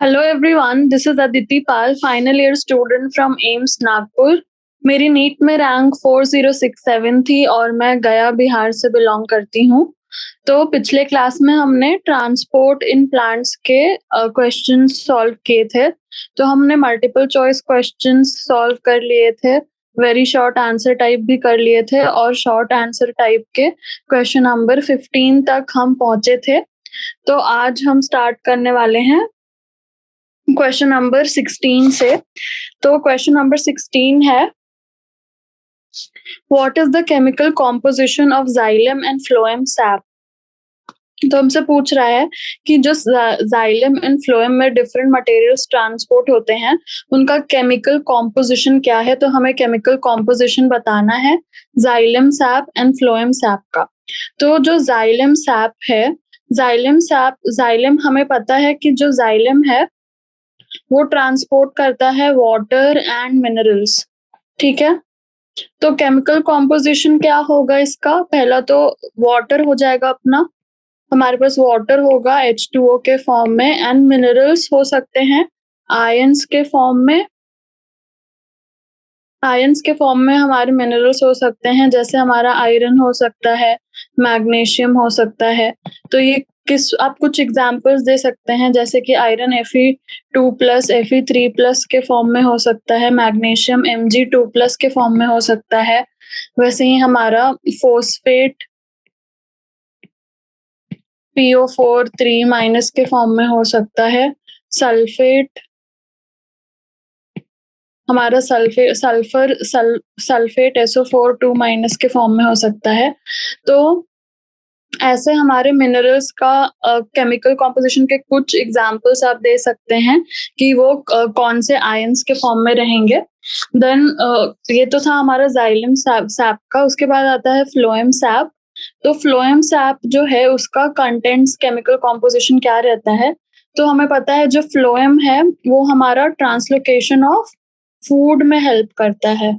Hello everyone, this is Aditi Pal, final year student from AIIMS Nagpur. मेरी NEET में rank 4067 थी और मैं गया बिहार से बिलोंग करती हूँ। तो पिछले क्लास में हमने ट्रांसपोर्ट इन प्लांट्स के क्वेश्चन सॉल्व किए थे। तो हमने मल्टीपल चॉइस क्वेश्चंस सॉल्व कर लिए थे, वेरी शॉर्ट आंसर टाइप भी कर लिए थे और शॉर्ट आंसर टाइप के क्वेश्चन नंबर 15 तक हम पहुंचे थे। तो आज हम स्टार्ट करने वाले हैं क्वेश्चन नंबर 16 से। तो क्वेश्चन नंबर 16 है, what is the chemical composition of xylem and phloem SAP. तो हमसे पूछ रहा है कि जो जाइलम एंड फ्लोएम में डिफरेंट मटेरियल्स ट्रांसपोर्ट होते हैं, उनका केमिकल कॉम्पोजिशन क्या है। तो हमें केमिकल कॉम्पोजिशन बताना है xylem SAP and phloem SAP का। तो जो जाइलम सैप है, जाइलम हमें पता है कि जो जाइलम है वो ट्रांसपोर्ट करता है वाटर एंड मिनरल्स। ठीक है, तो केमिकल कॉम्पोजिशन क्या होगा इसका। पहला तो वाटर हो जाएगा अपना, हमारे पास वाटर होगा H2O के फॉर्म में, एंड मिनरल्स हो सकते हैं आयंस के फॉर्म में। आयंस के फॉर्म में हमारे मिनरल्स हो सकते हैं, जैसे हमारा आयरन हो सकता है, मैग्नीशियम हो सकता है। तो ये आप कुछ एग्जांपल्स दे सकते हैं, जैसे कि आयरन Fe2+, Fe3+ के फॉर्म में हो सकता है, मैग्नीशियम Mg2+ के फॉर्म में हो सकता है। वैसे ही हमारा फोस्फेट PO4 3- के फॉर्म में हो सकता है। सल्फेट हमारा सल्फेट SO4 2- के फॉर्म में हो सकता है। तो ऐसे हमारे मिनरल्स का केमिकल कॉम्पोजिशन के कुछ एग्जांपल्स आप दे सकते हैं कि वो कौन से आयंस के फॉर्म में रहेंगे। देन ये तो था हमारा जाइलम सैप का। उसके बाद आता है फ्लोएम सैप। तो फ्लोएम सैप जो है उसका कंटेंट्स केमिकल कॉम्पोजिशन क्या रहता है। तो हमें पता है जो फ्लोएम है वो हमारा ट्रांसलोकेशन ऑफ फूड में हेल्प करता है,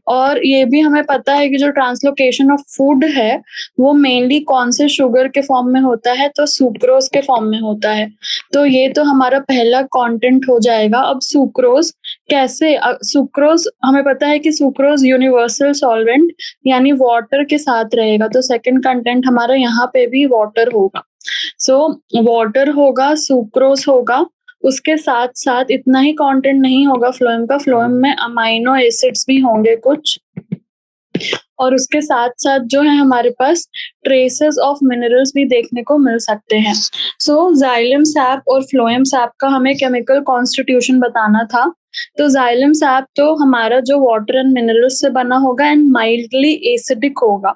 और ये भी हमें पता है कि जो ट्रांसलोकेशन ऑफ फूड है वो मेनली कौन से शुगर के फॉर्म में होता है, तो सुक्रोज के फॉर्म में होता है। तो ये तो हमारा पहला कंटेंट हो जाएगा। अब सुक्रोज कैसे, सुक्रोज हमें पता है कि सुक्रोज यूनिवर्सल सॉल्वेंट यानी वाटर के साथ रहेगा। तो सेकंड कंटेंट हमारा यहाँ पे भी वाटर होगा। सो वाटर होगा, सुक्रोज होगा, उसके साथ साथ इतना ही कंटेंट नहीं होगा फ्लोएम का, फ्लोएम में अमाइनो एसिड्स भी होंगे कुछ, और उसके साथ साथ जो है हमारे पास ट्रेसेस ऑफ मिनरल्स भी देखने को मिल सकते हैं। सो जाइलम सैप और फ्लोएम सैप का हमें केमिकल कॉन्स्टिट्यूशन बताना था। तो जाइलम सैप तो हमारा जो वाटर एंड मिनरल्स से बना होगा एंड माइल्डली एसिडिक होगा,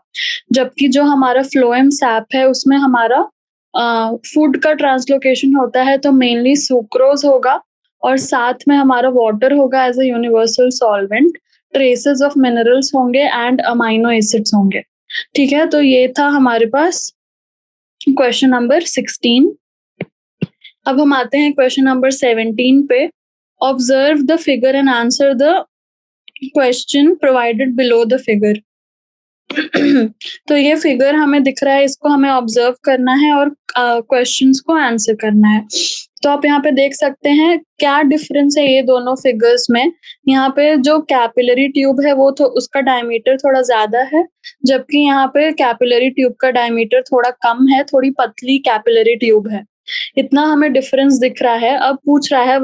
जबकि जो हमारा फ्लोएम सैप है उसमें हमारा फूड का ट्रांसलोकेशन होता है, तो मेनली सुक्रोज होगा और साथ में हमारा वाटर होगा as a universal solvent, traces of minerals होंगे एंड अमाइनो एसिड्स होंगे। ठीक है, तो ये था हमारे पास क्वेश्चन नंबर 16। अब हम आते हैं क्वेश्चन नंबर 17 पे। Observe the figure and answer the question provided below the figure. तो ये फिगर हमें दिख रहा है, इसको हमें ऑब्जर्व करना है और क्वेश्चंस को आंसर करना है। तो आप यहाँ पे देख सकते हैं क्या डिफरेंस है ये दोनों फिगर्स में। यहाँ पे जो कैपिलरी ट्यूब है वो तो उसका डायमीटर थोड़ा ज्यादा है, जबकि यहाँ पे कैपिलरी ट्यूब का डायमीटर थोड़ा कम है, थोड़ी पतली कैपिलरी ट्यूब है। इतना हमें डिफरेंस दिख रहा है। अब पूछ रहा है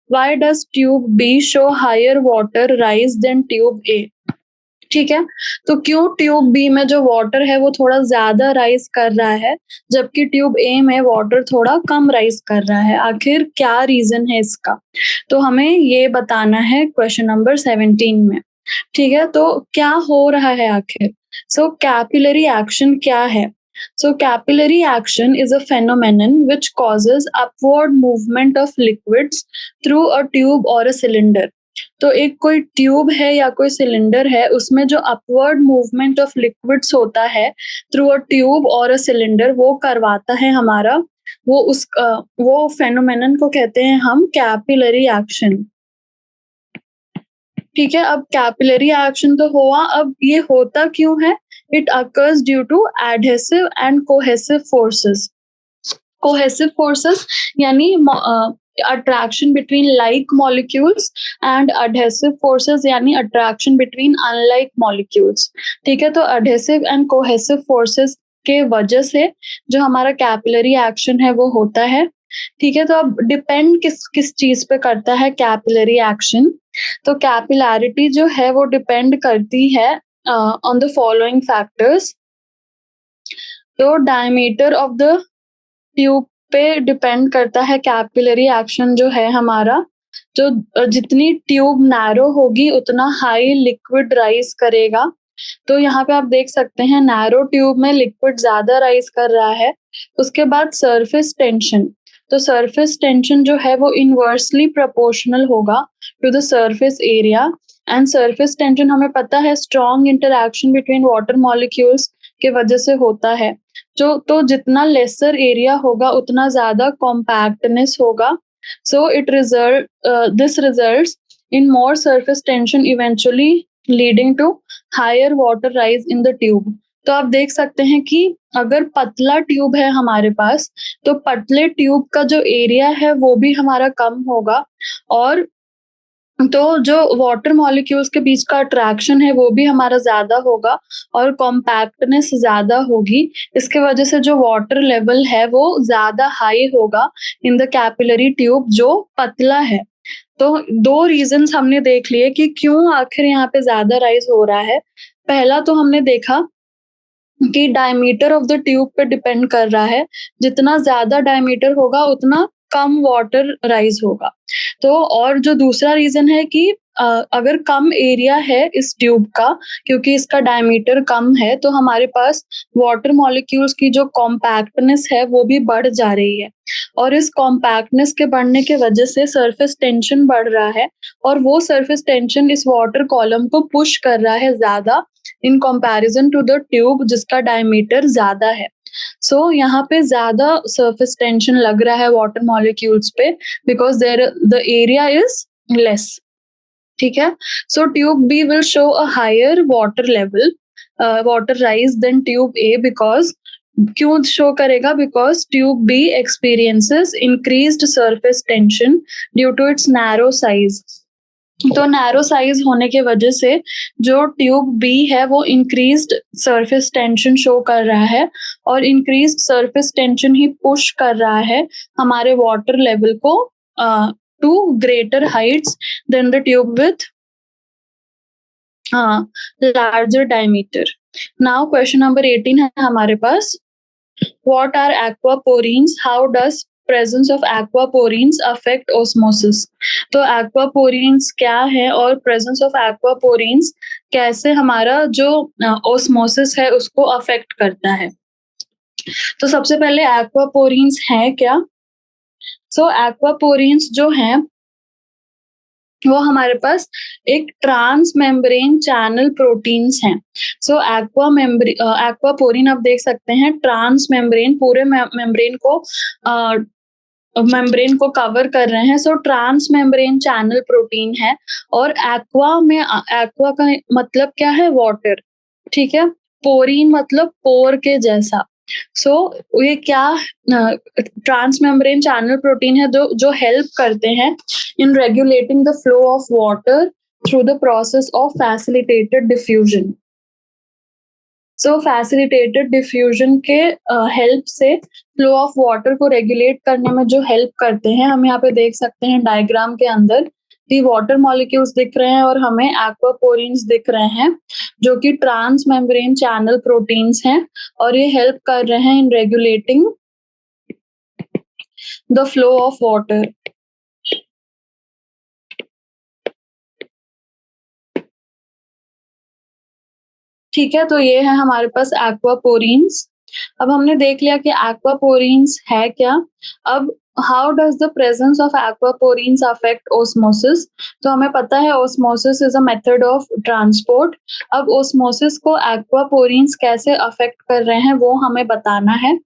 why does tube B show higher water rise than tube A. ठीक है, तो क्यों ट्यूब बी में जो वाटर है वो थोड़ा ज्यादा राइज कर रहा है, जबकि ट्यूब ए में वाटर थोड़ा कम राइज कर रहा है। आखिर क्या रीजन है इसका, तो हमें ये बताना है क्वेश्चन नंबर 17 में। ठीक है, तो क्या हो रहा है आखिर। सो कैपिलरी एक्शन क्या है। So capillary action is a phenomenon which causes upward movement of liquids through a tube or a cylinder. तो एक कोई ट्यूब है या कोई सिलेंडर है, उसमें जो अपवर्ड मूवमेंट ऑफ लिक्विड्स होता है थ्रू अ ट्यूब और अ सिलेंडर, वो करवाता है हमारा, वो फेनोमेनन को कहते हैं हम कैपिलरी एक्शन। ठीक है, अब कैपिलरी एक्शन तो हुआ, अब ये होता क्यों है, It occurs due to adhesive and cohesive forces. Cohesive forces यानी attraction between like molecules and adhesive forces यानी attraction between unlike molecules. ठीक है, तो adhesive and cohesive forces के वजह से जो हमारा कैपिलरी एक्शन है वो होता है। ठीक है, तो अब डिपेंड किस किस चीज पे करता है कैपिलरी एक्शन। तो कैपिलैरिटी जो है वो डिपेंड करती है ऑन द फॉलोइंग फैक्टर्स। तो डायमीटर ऑफ द ट्यूब पे डिपेंड करता है कैपिलरी एक्शन जो है हमारा। जो जितनी ट्यूब नैरो होगी उतना हाई लिक्विड राइज करेगा। तो यहाँ पे आप देख सकते हैं नैरो ट्यूब में लिक्विड ज्यादा राइज कर रहा है। उसके बाद सरफेस टेंशन, तो सरफेस टेंशन जो है वो इनवर्सली प्रोपोर्शनल होगा to the surface area. And surface tension हमें पता है strong interaction between water molecules के वजह से होता है। जो तो जितना लेसर एरिया होगा उतना ज्यादा कॉम्पैक्टनेस होगा। So it result this results in more surface tension eventually leading to higher water rise in the tube. तो आप देख सकते हैं कि अगर पतला ट्यूब है हमारे पास तो पतले ट्यूब का जो एरिया है वो भी हमारा कम होगा, और तो जो वाटर मॉलिक्यूल्स के बीच का अट्रैक्शन है वो भी हमारा ज्यादा होगा और कॉम्पैक्टनेस ज्यादा होगी। इसके वजह से जो वाटर लेवल है वो ज्यादा हाई होगा इन द कैपिलरी ट्यूब जो पतला है। तो दो रीजंस हमने देख लिए कि क्यों आखिर यहाँ पे ज्यादा राइज हो रहा है। पहला तो हमने देखा कि डायमीटर ऑफ द ट्यूब पे डिपेंड कर रहा है। जितना ज्यादा डायमीटर होगा उतना कम वाटर राइज होगा। तो और जो दूसरा रीजन है कि अगर कम एरिया है इस ट्यूब का, क्योंकि इसका डायमीटर कम है, तो हमारे पास वाटर मॉलिक्यूल्स की जो कॉम्पैक्टनेस है वो भी बढ़ जा रही है। और इस कॉम्पैक्टनेस के बढ़ने के वजह से सरफेस टेंशन बढ़ रहा है, और वो सरफेस टेंशन इस वाटर कॉलम को पुश कर रहा है ज्यादा in comparison to the tube जिसका डायमीटर ज्यादा है। सो यहाँ पे ज्यादा सरफेस टेंशन लग रहा है वाटर मॉलिक्यूल्स पे because there the area is less. ठीक है, so tube B will show a higher water level water rise than tube A because क्यों शो करेगा, because tube B experiences increased surface tension due to its narrow size. तो narrow size होने के वजह से जो ट्यूब बी है वो इंक्रीज्ड सरफेस टेंशन शो कर रहा है, और इंक्रीज्ड सरफेस टेंशन ही पुश कर रहा है हमारे वाटर लेवल को to greater heights than the tube with larger diameter. Now question number 18 है हमारे पास, what are aquaporins, how does presence of aquaporins affect osmosis। तो aquaporins क्या है और presence of aquaporins कैसे हमारा जो osmosis है उसको affect करता है। तो सबसे पहले aquaporins है क्या। सो aquaporins जो है वो हमारे पास एक ट्रांस मेम्ब्रेन चैनल प्रोटीन्स हैं। सो एक्वापोरिन आप देख सकते हैं ट्रांस मेम्ब्रेन पूरे मेम्ब्रेन को कवर कर रहे हैं। सो ट्रांस मेम्ब्रेन चैनल प्रोटीन है, और एक्वा का मतलब क्या है, वाटर। ठीक है, पोरीन मतलब पोर के जैसा। सो ये क्या ट्रांस मेम्ब्रेन चैनल प्रोटीन है जो हेल्प करते हैं इन regulating the flow of water through the process of facilitated diffusion. So facilitated diffusion के हेल्प से फ्लो ऑफ वाटर को रेगुलेट करने में जो हेल्प करते हैं, हम यहाँ पे देख सकते हैं डायग्राम के अंदर कि वाटर मॉलिक्यूल्स दिख रहे हैं और हमें एक्वापोरिन्स दिख रहे हैं जो कि ट्रांस मेम्ब्रेन चैनल प्रोटीन्स हैं, और ये हेल्प कर रहे हैं इन regulating the flow of water. ठीक है, तो ये है हमारे पास एक्वापोरिन्स। अब हमने देख लिया कि एक्वापोरिन्स है क्या। अब how does the presence of aquaporins affect osmosis. तो हमें पता है osmosis is a method of transport. अब ओस्मोसिस को एक्वापोरिन्स कैसे अफेक्ट कर रहे हैं वो हमें बताना है।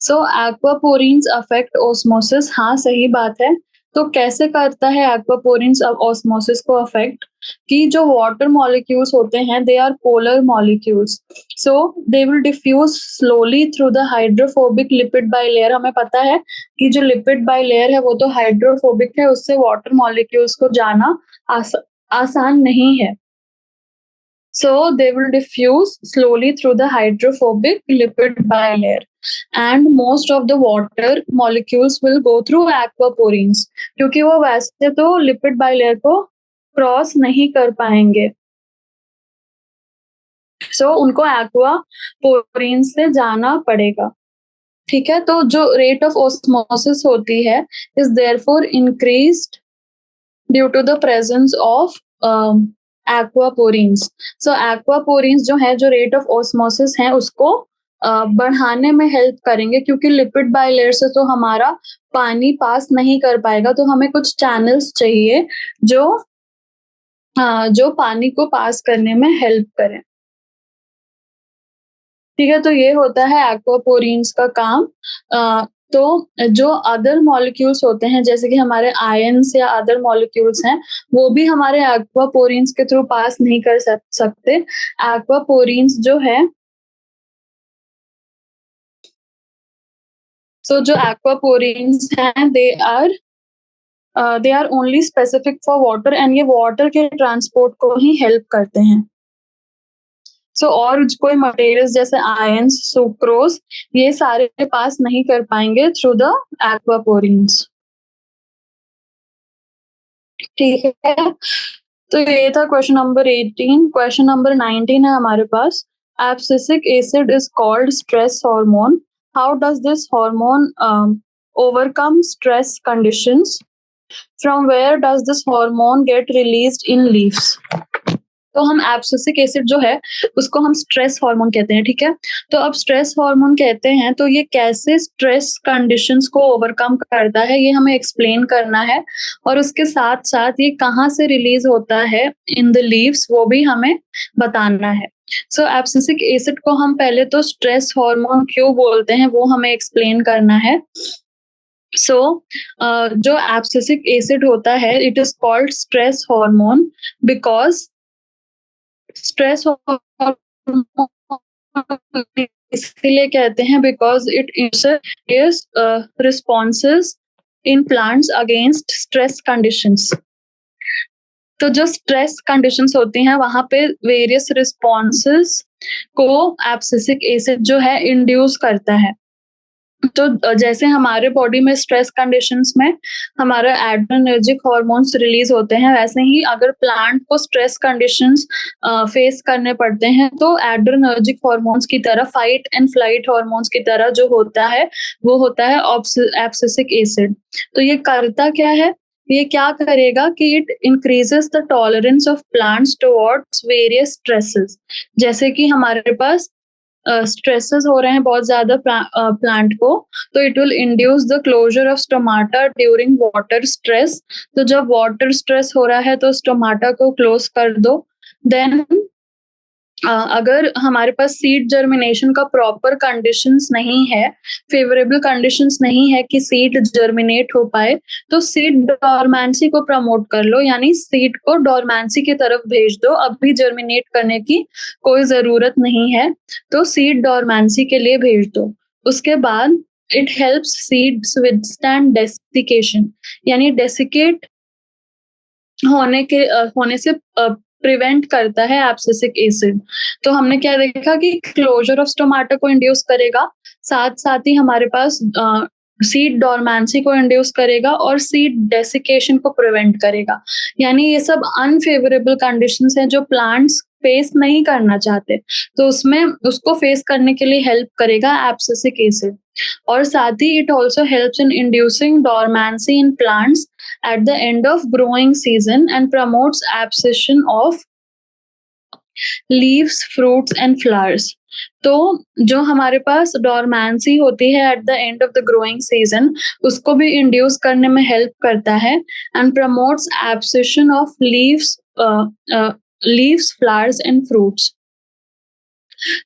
सो एक्वापोरिन्स अफेक्ट ओस्मोसिस, हाँ सही बात है, तो कैसे करता है एक्वापोरिन्स अब ऑस्मोसिस को अफेक्ट, कि जो वाटर मॉलिक्यूल्स होते हैं they are polar molecules, so they will diffuse slowly through the hydrophobic lipid bilayer. हमें पता है कि जो लिपिड बाइलेयर है वो तो हाइड्रोफोबिक है, उससे वाटर मॉलिक्यूल्स को जाना आसान नहीं है। So they will diffuse slowly through the hydrophobic lipid bilayer, and most of the water molecules will go through aquaporins, क्योंकि वो वैसे तो लिपिड बाइलेयर को क्रॉस नहीं कर पाएंगे, सो उनको एक्वापोरिन से जाना पड़ेगा। ठीक है, तो जो रेट ऑफ ऑस्मोसिस होती है is therefore increased due to the presence of aquaporins. So aquaporins जो है, जो रेट ऑफ ऑस्मोसिस है उसको बढ़ाने में हेल्प करेंगे, क्योंकि लिपिड बाइलेयर से तो हमारा पानी पास नहीं कर पाएगा, तो हमें कुछ चैनल्स चाहिए जो जो पानी को पास करने में हेल्प करें। ठीक है, तो ये होता है एक्वापोरिन्स का काम। तो जो अदर मॉलिक्यूल्स होते हैं, जैसे कि हमारे आयंस या अदर मॉलिक्यूल्स हैं, वो भी हमारे एक्वापोरिन्स के थ्रू पास नहीं कर सकते। एक्वापोरिन्स जो है, सो जो एक्वापोरिन्स हैं they are only specific for water, and ये वाटर के ट्रांसपोर्ट को ही हेल्प करते हैं। सो और कोई मटेरियल्स जैसे आयंस, सुक्रोज, ये सारे पास नहीं कर पाएंगे थ्रू द एक्वापोरिन्स। ठीक है, तो ये था क्वेश्चन नंबर 18। क्वेश्चन नंबर 19 है हमारे पास। Abscisic acid is called stress hormone. How does this hormone overcome stress conditions? From where does this hormone get released in leaves? तो हम एब्सिसिक एसिड जो है उसको हम स्ट्रेस हार्मोन कहते हैं। ठीक है, तो अब स्ट्रेस हार्मोन कहते हैं, तो ये कैसे स्ट्रेस कंडीशंस को ओवरकम करता है ये हमें एक्सप्लेन करना है, और उसके साथ साथ ये कहाँ से रिलीज होता है इन द लीव्स वो भी हमें बताना है। सो एब्सिसिक एसिड को हम पहले तो स्ट्रेस हार्मोन क्यों बोलते हैं वो हमें एक्सप्लेन करना है। सो जो एब्सिसिक एसिड होता है it is called stress hormone because stress इसलिए कहते हैं because it is responses in plants against stress conditions. तो जो स्ट्रेस कंडीशंस होती हैं वहां पे वेरियस रिस्पॉन्सेस को एब्सिसिक एसिड जो है इंड्यूस करता है। तो जैसे हमारे बॉडी में स्ट्रेस कंडीशंस में हमारा एड्रेनर्जिक हार्मोन्स रिलीज होते हैं, वैसे ही अगर प्लांट को स्ट्रेस कंडीशंस फेस करने पड़ते हैं तो एड्रेनर्जिक हार्मोन्स की तरह, फाइट एंड फ्लाइट हार्मोन्स की तरह जो होता है वो होता है एब्सिसिक एसिड। तो ये करता क्या है, ये क्या करेगा कि it increases the tolerance of plants towards various stresses. जैसे कि हमारे पास स्ट्रेसेस हो रहे हैं बहुत ज्यादा प्लांट को, तो it will induce the closure of stomata during water stress. तो जब वाटर स्ट्रेस हो रहा है तो स्टोमाटा को क्लोज कर दो। देन अगर हमारे पास सीड जर्मिनेशन का प्रॉपर कंडीशंस नहीं है, फेवरेबल कंडीशंस नहीं है कि सीड जर्मिनेट हो पाए, तो सीड डॉर्मेंसी को प्रमोट कर लो, यानी सीड को डॉर्मेंसी की तरफ भेज दो, अभी जर्मिनेट करने की कोई जरूरत नहीं है, तो सीड डॉर्मेंसी के लिए भेज दो। उसके बाद it helps seeds withstand desiccation, यानी डेसिकेट होने से प्रिवेंट करता है एब्सिसिक एसिड। तो हमने क्या देखा कि क्लोजर ऑफ स्टोमाटा को इंड्यूस करेगा, साथ साथ ही हमारे पास सीड डॉर्मेंसी को इंड्यूस करेगा और सीड डेसिकेशन को प्रिवेंट करेगा। यानी ये सब अनफेवरेबल कंडीशंस हैं जो प्लांट्स फेस नहीं करना चाहते, तो उसमें उसको फेस करने के लिए हेल्प करेगा एब्सिसिक एसिड। और साथ ही it also helps in inducing dormancy in plants at the end of growing season and promotes abscission of leaves, fruits and flowers। तो जो हमारे पास डॉर्मेंसी होती है at the end of the growing season उसको भी इंड्यूस करने में help करता है and promotes abscission of leaves, flowers and fruits.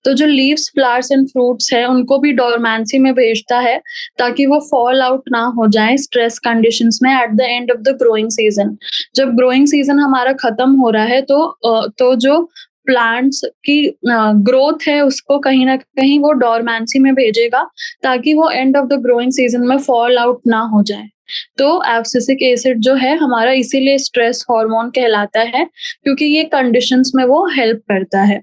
तो जो लीव्स, फ्लावर्स एंड फ्रूट्स है उनको भी डोरमेंसी में भेजता है ताकि वो फॉल आउट ना हो जाए स्ट्रेस कंडीशंस में at the end of the growing season. जब ग्रोइंग सीजन हमारा खत्म हो रहा है तो जो प्लांट्स की ग्रोथ है उसको कहीं ना कहीं वो डोरमेंसी में भेजेगा ताकि वो end of the growing season में फॉल आउट ना हो जाए। तो एब्सिसिक एसिड जो है हमारा इसीलिए स्ट्रेस हार्मोन कहलाता है, क्योंकि ये कंडीशंस में वो हेल्प करता है।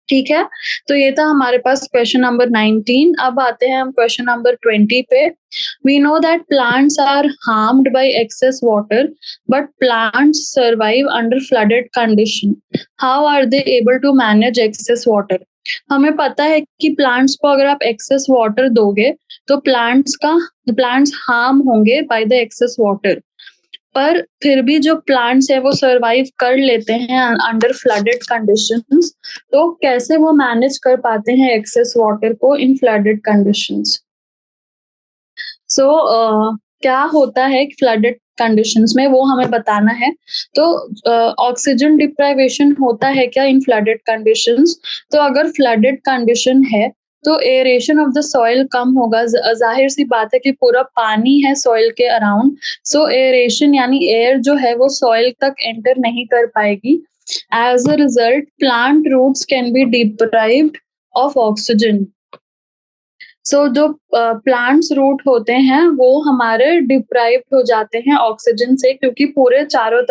ठीक है, तो ये था हमारे पास क्वेश्चन नंबर 19। अब आते हैं हम क्वेश्चन नंबर 20 पे। We know that plants are harmed by excess water but plants survive under flooded condition. How are they able to manage excess water? हमें पता है कि प्लांट्स को अगर आप एक्सेस वाटर दोगे तो प्लांट्स हार्म होंगे बाय द एक्सेस वाटर, पर फिर भी जो प्लांट्स है वो सरवाइव कर लेते हैं अंडर फ्लडेड कंडीशंस। तो कैसे वो मैनेज कर पाते हैं एक्सेस वाटर को इन फ्लडेड कंडीशंस? सो क्या होता है फ्लडेड कंडीशंस में वो हमें बताना है। तो ऑक्सीजन डिप्राइवेशन होता है क्या इन फ्लडेड कंडीशंस? तो अगर फ्लडेड कंडीशन है तो एरेशन ऑफ द सॉइल कम होगा। जाहिर सी बात है कि पूरा पानी है सॉइल के अराउंड, सो एरेशन यानी एयर जो है वो सॉइल तक एंटर नहीं कर पाएगी। As a result plant roots can be deprived of oxygen. So जो प्लांट्स रूट होते हैं वो हमारे डिप्राइव्ड हो जाते हैं ऑक्सीजन से, क्योंकि पूरे चारों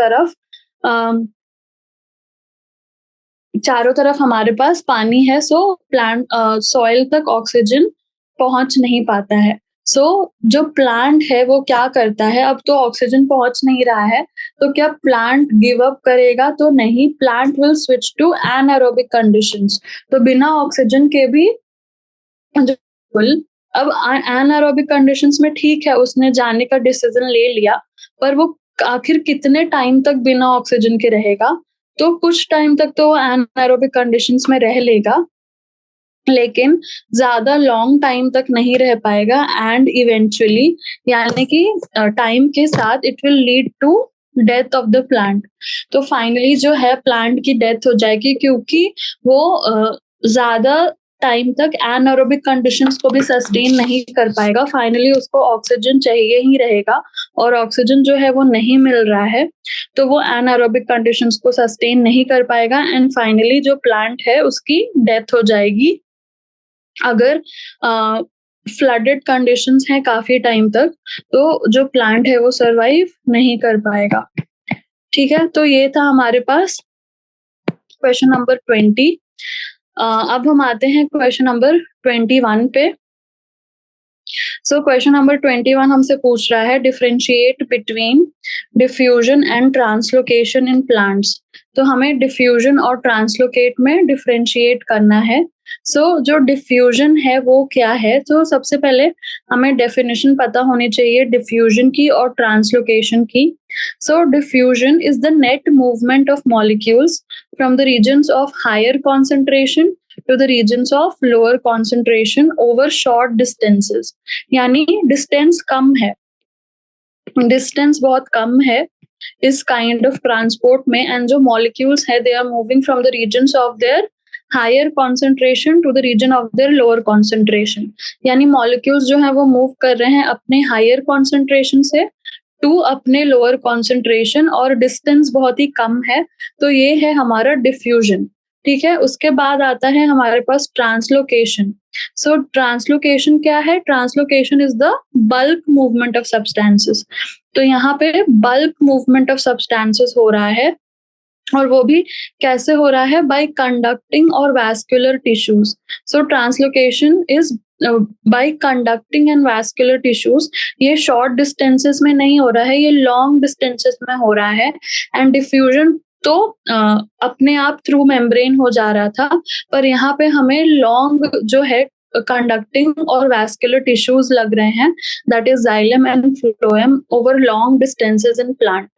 तरफ हमारे पास पानी है, सो प्लांट सॉइल तक ऑक्सीजन पहुंच नहीं पाता है। सो जो प्लांट है वो क्या करता है, अब तो ऑक्सीजन पहुंच नहीं रहा है तो क्या प्लांट गिव अप करेगा? तो नहीं, plant will switch to anaerobic conditions. तो बिना ऑक्सीजन के भी अब एनारोबिक कंडीशंस में ठीक है उसने जाने का डिसीजन ले लिया, पर वो आखिर कितने टाइम तक बिना ऑक्सीजन के रहेगा? तो कुछ टाइम तक तो एनारोबिक कंडीशंस में रह लेगा, लेकिन ज्यादा लॉन्ग टाइम तक नहीं रह पाएगा एंड इवेंचुअली यानी कि टाइम के साथ it will lead to death of the plant. तो फाइनली जो है प्लांट की डेथ हो जाएगी, क्योंकि वो ज्यादा टाइम तक एनारोबिक कंडीशंस को भी सस्टेन नहीं कर पाएगा। फाइनली उसको ऑक्सीजन चाहिए ही रहेगा और ऑक्सीजन जो है वो नहीं मिल रहा है, तो वो एनारोबिक कंडीशंस को सस्टेन नहीं कर पाएगा एंड फाइनली जो प्लांट है उसकी डेथ हो जाएगी। अगर फ्लडेड कंडीशंस हैं काफी टाइम तक तो जो प्लांट है वो सरवाइव नहीं कर पाएगा। ठीक है, तो ये था हमारे पास क्वेश्चन नंबर 20। अब हम आते हैं क्वेश्चन नंबर 21 पे। सो क्वेश्चन नंबर 21 हमसे पूछ रहा है differentiate between diffusion and translocation in plants. तो हमें डिफ्यूजन और ट्रांसलोकेट में डिफरेंशिएट करना है। जो डिफ्यूजन है वो क्या है? तो सबसे पहले हमें डेफिनेशन पता होनी चाहिए डिफ्यूजन की और ट्रांसलोकेशन की। Diffusion is the net movement of molecules from the regions of higher concentration to the regions of lower concentration over short distances। यानी डिस्टेंस कम है, डिस्टेंस बहुत कम है इस काइंड ऑफ ट्रांसपोर्ट में, एंड जो मॉलिक्यूल्स है they are moving from the regions of their higher concentration to the region of their lower concentration. यानी मॉलिक्यूल्स जो है वो मूव कर रहे हैं अपने हायर कॉन्सेंट्रेशन से टू अपने लोअर कॉन्सेंट्रेशन और डिस्टेंस बहुत ही कम है, तो ये है हमारा डिफ्यूजन। ठीक है, उसके बाद आता है हमारे पास ट्रांसलोकेशन। ट्रांसलोकेशन क्या है? Translocation is the bulk movement of substances. तो यहाँ पे बल्क मूवमेंट ऑफ सब्सटेंसेस हो रहा है, और वो भी कैसे हो रहा है? बाय कंडक्टिंग और vascular tissues. Translocation is by conducting and vascular tissues. ये शॉर्ट डिस्टेंसेस में नहीं हो रहा है, ये लॉन्ग डिस्टेंसेस में हो रहा है। एंड डिफ्यूजन तो अपने आप थ्रू मेम्ब्रेन हो जा रहा था, पर यहाँ पे हमें लॉन्ग जो है कंडक्टिंग और वैस्कुलर टिश्यूज लग रहे हैं, that is xylem and phloem over long distances in plant.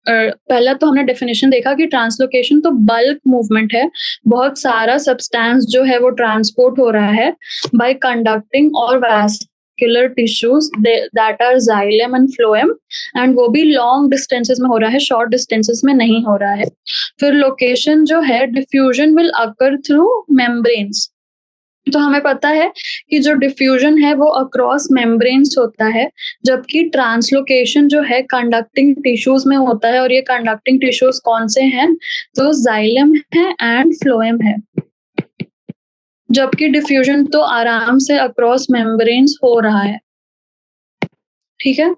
पहला तो हमने डेफिनेशन देखा कि ट्रांसलोकेशन तो बल्क मूवमेंट है, बहुत सारा सब्सटेंस जो है वो ट्रांसपोर्ट हो रहा है बाय कंडक्टिंग और vascular tissues that are xylem and phloem, and वो भी लॉन्ग डिस्टेंसेस में हो रहा है, शॉर्ट डिस्टेंसेस में नहीं हो रहा है। फिर लोकेशन जो है, diffusion will occur through membranes. तो हमें पता है कि जो डिफ्यूजन है वो अक्रॉस मेम्ब्रेन्स होता है, जबकि ट्रांसलोकेशन जो है कंडक्टिंग टिश्यूज में होता है। और ये कंडक्टिंग टिश्यूज कौन से हैं? तो जाइलम है एंड फ्लोएम है। जबकि डिफ्यूजन तो आराम से अक्रॉस मेम्ब्रेन्स हो रहा है। ठीक है,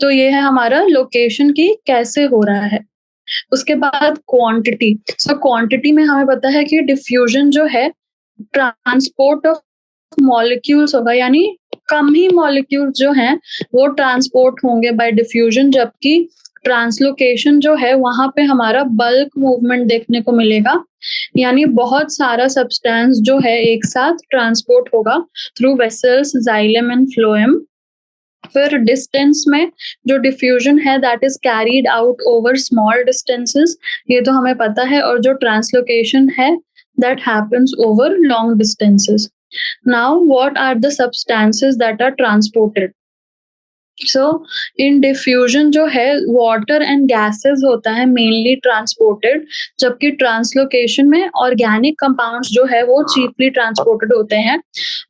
तो ये है हमारा लोकेशन की कैसे हो रहा है। उसके बाद क्वांटिटी। सो क्वांटिटी में हमें पता है कि डिफ्यूजन जो है ट्रांसपोर्ट ऑफ मॉलिक्यूल्स होगा, यानी कम ही मॉलिक्यूल्स जो हैं वो ट्रांसपोर्ट होंगे बाय डिफ्यूजन, जबकि ट्रांसलोकेशन जो है वहां पे हमारा बल्क मूवमेंट देखने को मिलेगा, यानी बहुत सारा सब्सटेंस जो है एक साथ ट्रांसपोर्ट होगा through vessels, xylem and phloem. फिर डिस्टेंस में जो डिफ्यूजन है that is carried out over small distances, ये तो हमें पता है। और जो ट्रांसलोकेशन है that happens over long distances. Now, what are the substances that are transported? So in diffusion जो है वाटर एंड गैसेस होता है मेनली ट्रांसपोर्टेड, जबकि ट्रांसलोकेशन में ऑर्गेनिक कंपाउंड्स जो है वो चीपली ट्रांसपोर्टेड होते हैं।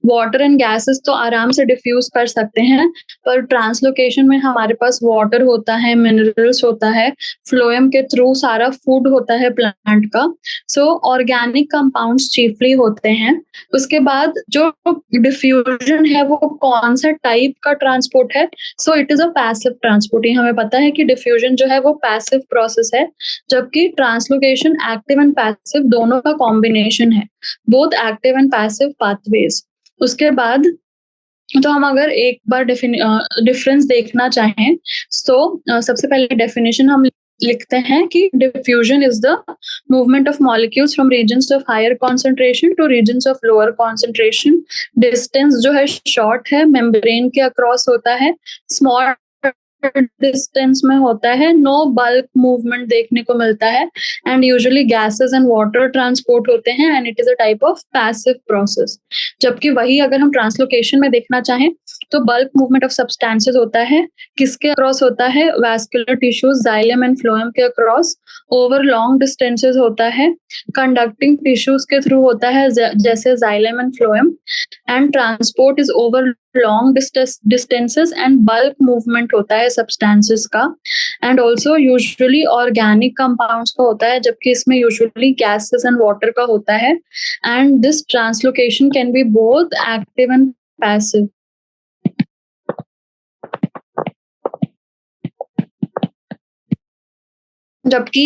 वाटर एंड गैसेस तो आराम से डिफ्यूज कर सकते हैं, पर ट्रांसलोकेशन में हमारे पास वाटर होता है, मिनरल्स होता है, फ्लोएम के थ्रू सारा फूड होता है प्लांट का। सो ऑर्गेनिक कंपाउंड्स चीपली होते हैं। उसके बाद जो डिफ्यूजन है वो कौन सा टाइप का ट्रांसपोर्ट है? So it is a passive transport. ये हमें पता है कि डिफ्यूजन जो है वो पैसिव प्रोसेस है, जबकि ट्रांसलोकेशन एक्टिव एंड पैसिव दोनों का कॉम्बिनेशन है, both active and passive pathways. उसके बाद तो हम अगर एक बार डिफरेंस देखना चाहें तो सबसे पहले डेफिनेशन हम लिखते हैं कि diffusion is the movement of molecules from regions of higher concentration to regions of lower concentration. Distance जो है शॉर्ट है, मेम्ब्रेन के अक्रॉस होता है, स्मॉल डिस्टेंस में होता है, नो बल्क मूवमेंट देखने को मिलता है, and usually gases and water transport होते हैं, and it is a type of passive process. जबकि वही अगर हम ट्रांसलोकेशन में देखना चाहें तो बल्क मूवमेंट ऑफ सब्सटेंसेस होता है, किसके अक्रॉस होता है? Vascular tissues, xylem and phloem के अक्रॉस, ओवर लॉन्ग डिस्टेंसेस होता है, कंडक्टिंग टिश्यूज के थ्रू होता है जैसे xylem and phloem, and transport is over long distances and bulk movement होता है सब्सटेंसेस का, and also usually organic compounds का होता है, जबकि इसमें यूजुअली गैसेस एंड वाटर का होता है, and this translocation can be both active and passive. जबकि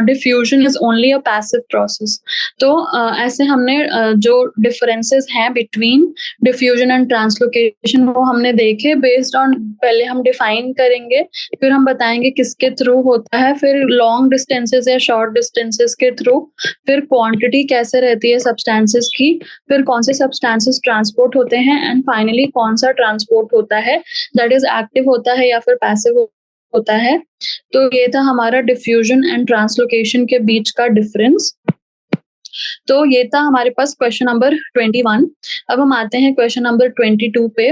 diffusion is only a passive process. तो ऐसे हमने जो डिफरेंसेस हैं बिटवीन डिफ्यूजन एंड ट्रांसलोकेशन वो हमने देखे। बेस्ड ऑन पहले हम डिफाइन करेंगे, फिर हम बताएंगे किसके थ्रू होता है, फिर लॉन्ग डिस्टेंसेस या शॉर्ट डिस्टेंसेस के थ्रू, फिर क्वांटिटी कैसे रहती है सब्सटेंसेस की, फिर कौन से सब्सटेंसेस ट्रांसपोर्ट होते हैं, एंड फाइनली कौन सा ट्रांसपोर्ट होता है दैट इज एक्टिव होता है या फिर पैसिव होता है। तो ये था हमारा डिफ्यूजन एंड ट्रांसलोकेशन के बीच का डिफरेंस। तो ये था हमारे पास क्वेश्चन नंबर 21। अब हम आते हैं क्वेश्चन नंबर 22 पे।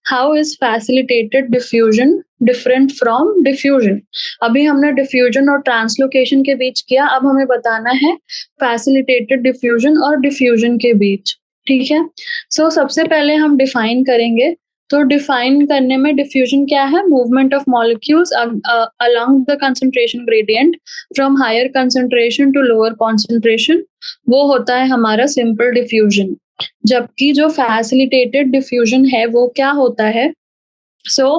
How is facilitated diffusion different from diffusion? अभी हमने डिफ्यूजन और ट्रांसलोकेशन के बीच किया, अब हमें बताना है फैसिलिटेटेड डिफ्यूजन और डिफ्यूजन के बीच। ठीक है, सो सबसे पहले हम डिफाइन करेंगे। तो डिफाइन करने में डिफ्यूजन क्या है? Movement of molecules along the concentration gradient from higher concentration to lower concentration, वो होता है हमारा सिंपल डिफ्यूजन। जबकि जो फैसिलिटेटेड डिफ्यूजन है वो क्या होता है? So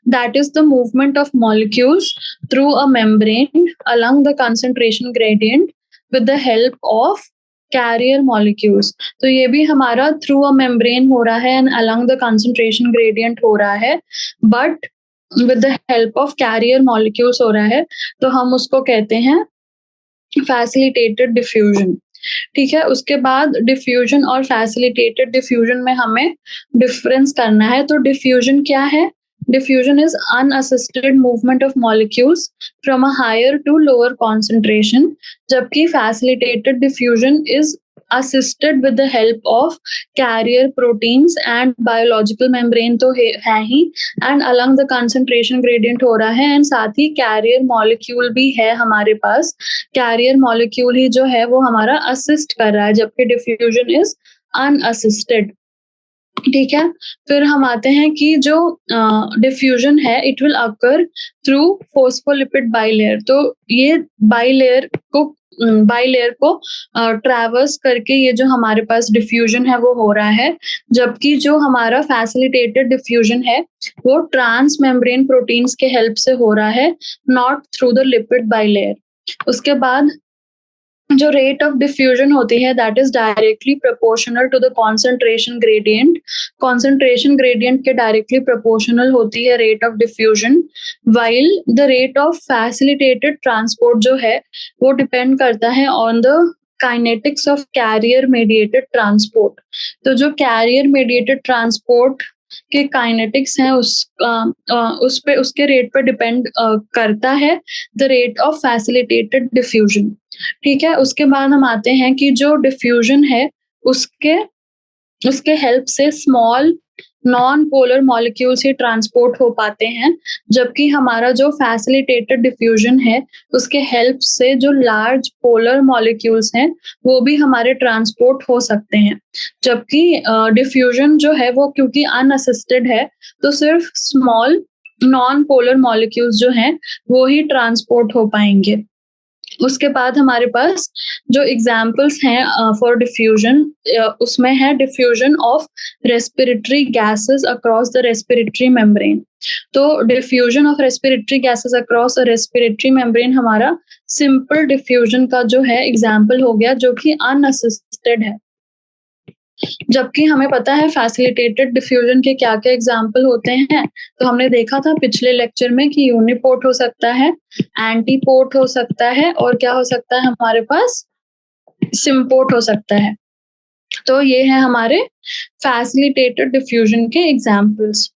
that is the movement of molecules through a membrane along the concentration gradient with the help of carrier molecules। तो ये भी हमारा थ्रू अ मेम्ब्रेन हो रहा है and along the concentration gradient हो रहा है, but with the help of carrier molecules हो रहा है, तो हम उसको कहते हैं फैसिलिटेटेड डिफ्यूजन। ठीक है, उसके बाद डिफ्यूजन और फैसिलिटेटेड डिफ्यूजन में हमें डिफरेंस करना है। तो डिफ्यूजन क्या है? Diffusion is unassisted movement of molecules from a higher to lower concentration, जबकि facilitated diffusion is assisted with the help of carrier proteins and biological membrane तो है ही, and along the concentration gradient हो रहा है, and साथ ही carrier molecule भी है हमारे पास। कैरियर मॉलिक्यूल ही जो है वो हमारा असिस्ट कर रहा है, जबकि डिफ्यूजन इज अनअसिस्टेड। ठीक है, फिर हम आते हैं कि जो डिफ्यूजन है it will occur through phospholipid bilayer. तो ये बाइलेयर को ट्रैवर्स करके ये जो हमारे पास डिफ्यूजन है वो हो रहा है, जबकि जो हमारा फैसिलिटेटेड डिफ्यूजन है वो ट्रांस मेम्ब्रेन प्रोटीन्स के हेल्प से हो रहा है, not through the lipid bilayer. उसके बाद जो रेट ऑफ डिफ्यूजन होती है that is directly proportional to the concentration gradient. Concentration gradient के डायरेक्टली प्रोपोर्शनल होती है rate of diffusion, while the rate of facilitated transport जो है वो डिपेंड करता है on the kinetics of carrier mediated transport. तो जो कैरियर मेडिएटेड ट्रांसपोर्ट के काइनेटिक्स हैं उस पे उसके रेट पे डिपेंड करता है the rate of facilitated diffusion. ठीक है, उसके बाद हम आते हैं कि जो डिफ्यूजन है उसके हेल्प से स्मॉल नॉन पोलर मॉलिक्यूल्स ही ट्रांसपोर्ट हो पाते हैं, जबकि हमारा जो फैसिलिटेटेड डिफ्यूजन है उसके हेल्प से जो लार्ज पोलर मॉलिक्यूल्स हैं वो भी हमारे ट्रांसपोर्ट हो सकते हैं। जबकि डिफ्यूजन जो है वो क्योंकि अनअसिस्टेड है तो सिर्फ स्मॉल नॉन पोलर मॉलिक्यूल्स जो हैं वो ही ट्रांसपोर्ट हो पाएंगे। उसके बाद हमारे पास जो एग्जाम्पल्स हैं फॉर डिफ्यूजन, उसमें है diffusion of respiratory gases across the respiratory membrane. तो diffusion of respiratory gases across respiratory membrane हमारा सिंपल डिफ्यूजन का जो है एग्जाम्पल हो गया, जो कि अनअसिस्टेड है। जबकि हमें पता है फैसिलिटेटेड डिफ्यूजन के क्या क्या एग्जाम्पल होते हैं। तो हमने देखा था पिछले लेक्चर में कि यूनिपोर्ट हो सकता है, एंटीपोर्ट हो सकता है, और क्या हो सकता है हमारे पास, सिम्पोर्ट हो सकता है। तो ये है हमारे फैसिलिटेटेड डिफ्यूजन के एग्जाम्पल्स।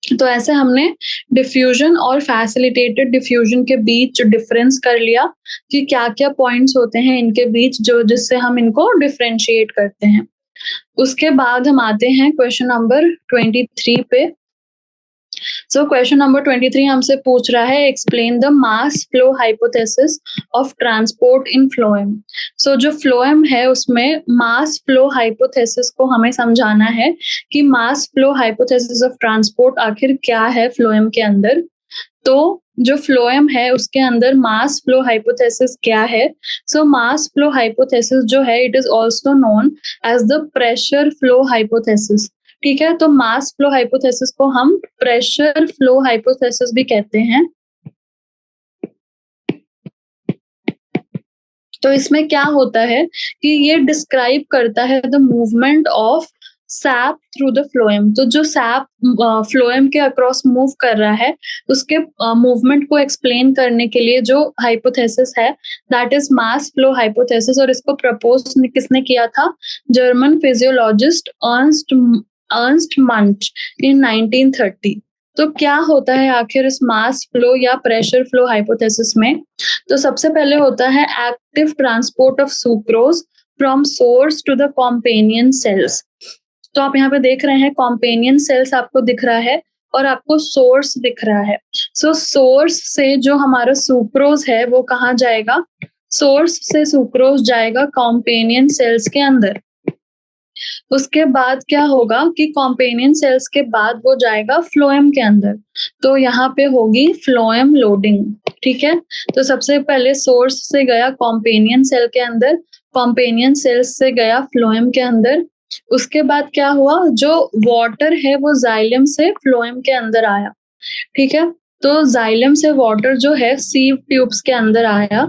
तो ऐसे हमने डिफ्यूजन और फैसिलिटेटेड डिफ्यूजन के बीच डिफरेंस कर लिया कि क्या क्या पॉइंट्स होते हैं इनके बीच जो जिससे हम इनको डिफरेंशिएट करते हैं। उसके बाद हम आते हैं क्वेश्चन नंबर 23 पे। सो क्वेश्चन नंबर 23 हमसे पूछ रहा है explain the mass flow hypothesis of transport in phloem. So जो फ्लोएम है उसमें मास फ्लो हाइपोथेसिस को हमें समझाना है कि मास फ्लो हाइपोथेसिस ऑफ ट्रांसपोर्ट आखिर क्या है फ्लोएम के अंदर। तो जो फ्लोएम है उसके अंदर मास फ्लो हाइपोथेसिस क्या है। सो मास फ्लो हाइपोथेसिस जो है it is also known as the pressure flow hypothesis. ठीक है, तो मास फ्लो हाइपोथेसिस को हम प्रेशर फ्लो हाइपोथेसिस भी कहते हैं। तो इसमें क्या होता है कि ये डिस्क्राइब करता है the movement of SAP through the phloem. तो जो सैप फ्लोएम के अक्रॉस मूव कर रहा है उसके मूवमेंट को एक्सप्लेन करने के लिए जो हाइपोथेसिस है that is mass flow hypothesis. और इसको प्रपोज किसने किया था, जर्मन फिजियोलॉजिस्ट अर्नस्ट मंच इन 1930। तो क्या होता है आखिर इस मास फ्लो या प्रेशर फ्लो हाइपोथेसिस में। तो सबसे पहले होता है active transport of sucrose from source to the companion cells. तो आप यहाँ पे देख रहे हैं कॉम्पेनियन सेल्स आपको दिख रहा है और आपको सोर्स दिख रहा है। सो सोर्स से जो हमारा सुक्रोज है वो कहाँ जाएगा, सोर्स से सुक्रोज जाएगा कॉम्पेनियन सेल्स के अंदर। उसके बाद क्या होगा कि कॉम्पेनियन सेल्स के बाद वो जाएगा फ्लोएम के अंदर। तो यहाँ पे होगी फ्लोएम लोडिंग। ठीक है, तो सबसे पहले सोर्स से गया कॉम्पेनियन सेल के अंदर, कॉम्पेनियन सेल्स से गया फ्लोएम के अंदर। उसके बाद क्या हुआ, जो वाटर है वो जाइलम से फ्लोएम के अंदर आया। ठीक है, तो जाइलम से वाटर जो है सीव ट्यूब्स के अंदर आया।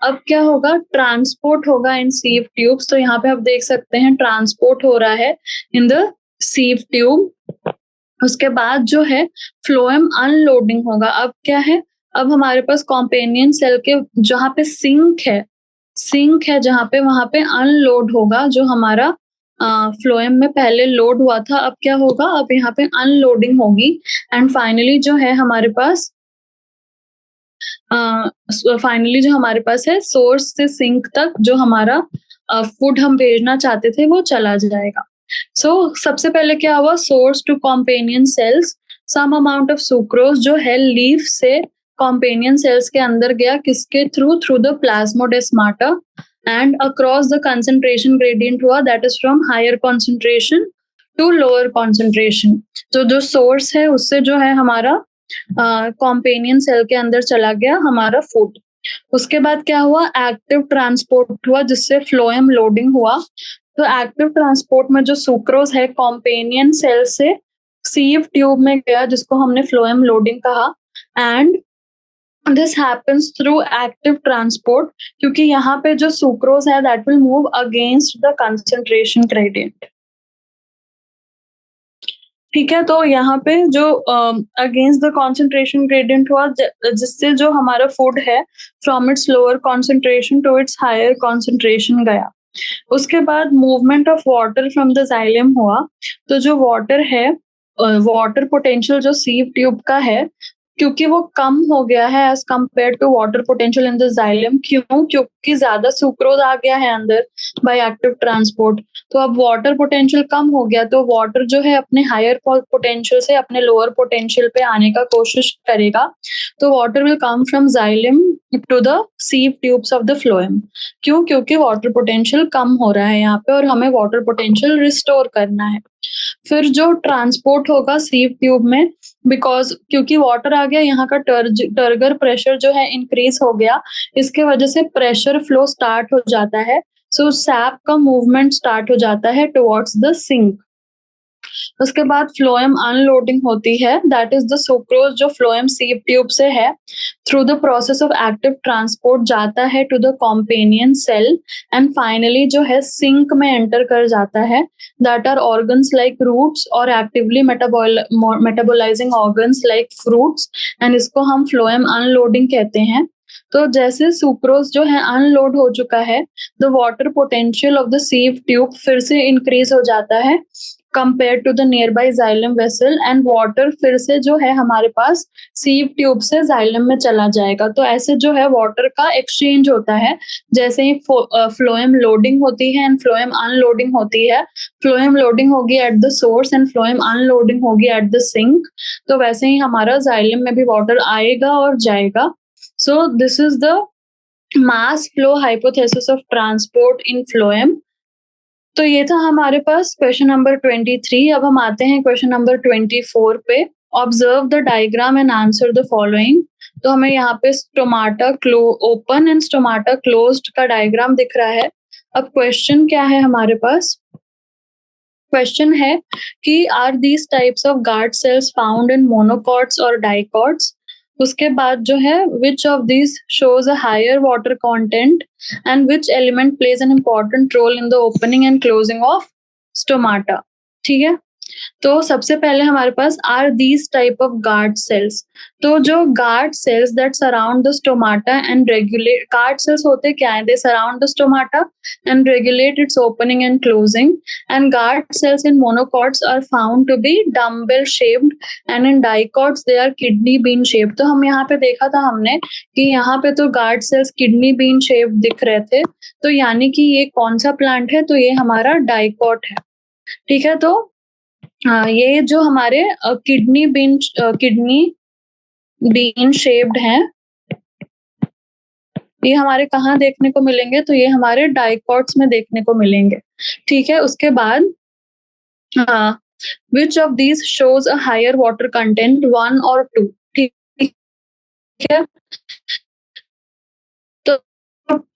अब क्या होगा, ट्रांसपोर्ट होगा इन सीव ट्यूब्स। तो यहाँ पे आप देख सकते हैं ट्रांसपोर्ट हो रहा है इन द सीव ट्यूब। उसके बाद जो है फ्लोएम अनलोडिंग होगा। अब क्या है, अब हमारे पास कॉम्पेनियन सेल के जहाँ पे सिंक है जहाँ पे वहां पे अनलोड होगा जो हमारा फ्लोएम में पहले लोड हुआ था। अब क्या होगा, अब यहाँ पे अनलोडिंग होगी एंड फाइनली जो है हमारे पास फाइनली जो हमारे पास है सोर्स से सिंक तक जो हमारा फूड हम भेजना चाहते थे वो चला जाएगा। सबसे पहले क्या हुआ, source to companion cells, some amount of sucrose जो है लीफ से कॉम्पेनियन सेल्स के अंदर गया, किसके through, through the plasmodesmata, and across the concentration gradient हुआ, that is from higher concentration to lower concentration. तो जो सोर्स है उससे जो है हमारा कॉम्पेनियन सेल के अंदर चला गया हमारा फूड। उसके बाद क्या हुआ, एक्टिव ट्रांसपोर्ट हुआ जिससे फ्लोएम लोडिंग हुआ। तो एक्टिव ट्रांसपोर्ट में जो सुक्रोज है कॉम्पेनियन सेल से सीव ट्यूब में गया जिसको हमने फ्लोएम लोडिंग कहा, and this happens through active transport, क्योंकि यहाँ पे जो सुक्रोज है that will move against the concentration gradient. ठीक है, तो यहाँ पे जो अगेंस्ट द कॉन्सेंट्रेशन ग्रेडियंट हुआ जिससे जो हमारा फूड है from its lower concentration to its higher concentration गया। उसके बाद movement of water from the xylem हुआ। तो जो वाटर है, वाटर पोटेंशियल जो सीव ट्यूब का है, क्योंकि वो कम हो गया है as compare to water potential in the xylem. क्यों? क्योंकि ज्यादा सुक्रोज आ गया है अंदर बाय एक्टिव ट्रांसपोर्ट। तो अब वाटर पोटेंशियल कम हो गया, तो वाटर जो है अपने हायर पोटेंशियल से अपने लोअर पोटेंशियल पे आने का कोशिश करेगा। तो water will come from xylem to the sieve tubes of the phloem. क्यों? क्योंकि वाटर पोटेंशियल कम हो रहा है यहाँ पे और हमें वाटर पोटेंशियल रिस्टोर करना है। फिर जो ट्रांसपोर्ट होगा सीव ट्यूब में, बिकॉज क्योंकि वाटर आ गया, यहाँ का टर्गर प्रेशर जो है इंक्रीज हो गया, इसके वजह से प्रेशर फ्लो स्टार्ट हो जाता है। सो सैप का मूवमेंट स्टार्ट हो जाता है टुवर्ड्स द सिंक। उसके बाद फ्लोएम अनलोडिंग होती है, दैट इज द सुक्रोज जो फ्लोएम सीव ट्यूब से है through the process of active transport जाता है to the companion cell, and finally जो है सिंक में एंटर कर जाता है, that are organs like roots और actively metabolising organs like fruits, and इसको हम फ्लोएम अनलोडिंग कहते हैं। तो जैसे सुक्रोज जो है अनलोड हो चुका है, the water potential of the sieve tube फिर से इंक्रीज हो जाता है compare to the nearby xylem vessel, and water फिर से जो है हमारे पास सीव ट्यूब से जाइलम में चला जाएगा। तो ऐसे जो है वाटर का एक्सचेंज होता है, जैसे ही फ्लोएम लोडिंग होती है एंड फ्लोएम अनलोडिंग होती है। फ्लोएम लोडिंग होगी at the source and phloem unloading होगी एट द सिंक। तो वैसे ही हमारा जाइलम में भी वाटर आएगा और जाएगा। So this is the mass flow hypothesis of transport in phloem. तो ये था हमारे पास क्वेश्चन नंबर 23। अब हम आते हैं क्वेश्चन नंबर 24 पे। Observe the diagram and answer the following. तो हमें यहाँ पे stomata open and stomata closed का डायग्राम दिख रहा है। अब क्वेश्चन क्या है हमारे पास? क्वेश्चन है कि are these types of guard cells found in monocots और डाइकॉट्स। उसके बाद जो है which of this shows a higher water content and which element plays an important role in the opening and closing of stomata. ठीक है, तो सबसे पहले हमारे पास are these type of guard cells. तो जो guard cells that surround the stomata and regulate, guard cells होते क्या है? दे surround the stomata and regulate its opening and closing, and guard cells in monocots are found to be dumbbell shaped and in dicots they are kidney bean shaped. तो हम यहाँ पे देखा था हमने कि यहाँ पे तो guard cells kidney bean shaped दिख रहे थे, तो यानी कि ये कौन सा प्लांट है? तो ये हमारा डाइकॉट है। ठीक है, तो ये जो हमारे किडनी बीन शेप्ड हैं, ये हमारे कहाँ देखने को मिलेंगे? तो ये हमारे डाइकॉट्स में देखने को मिलेंगे। ठीक है, उसके बाद which of these shows a higher water content, 1 और 2। ठीक है, तो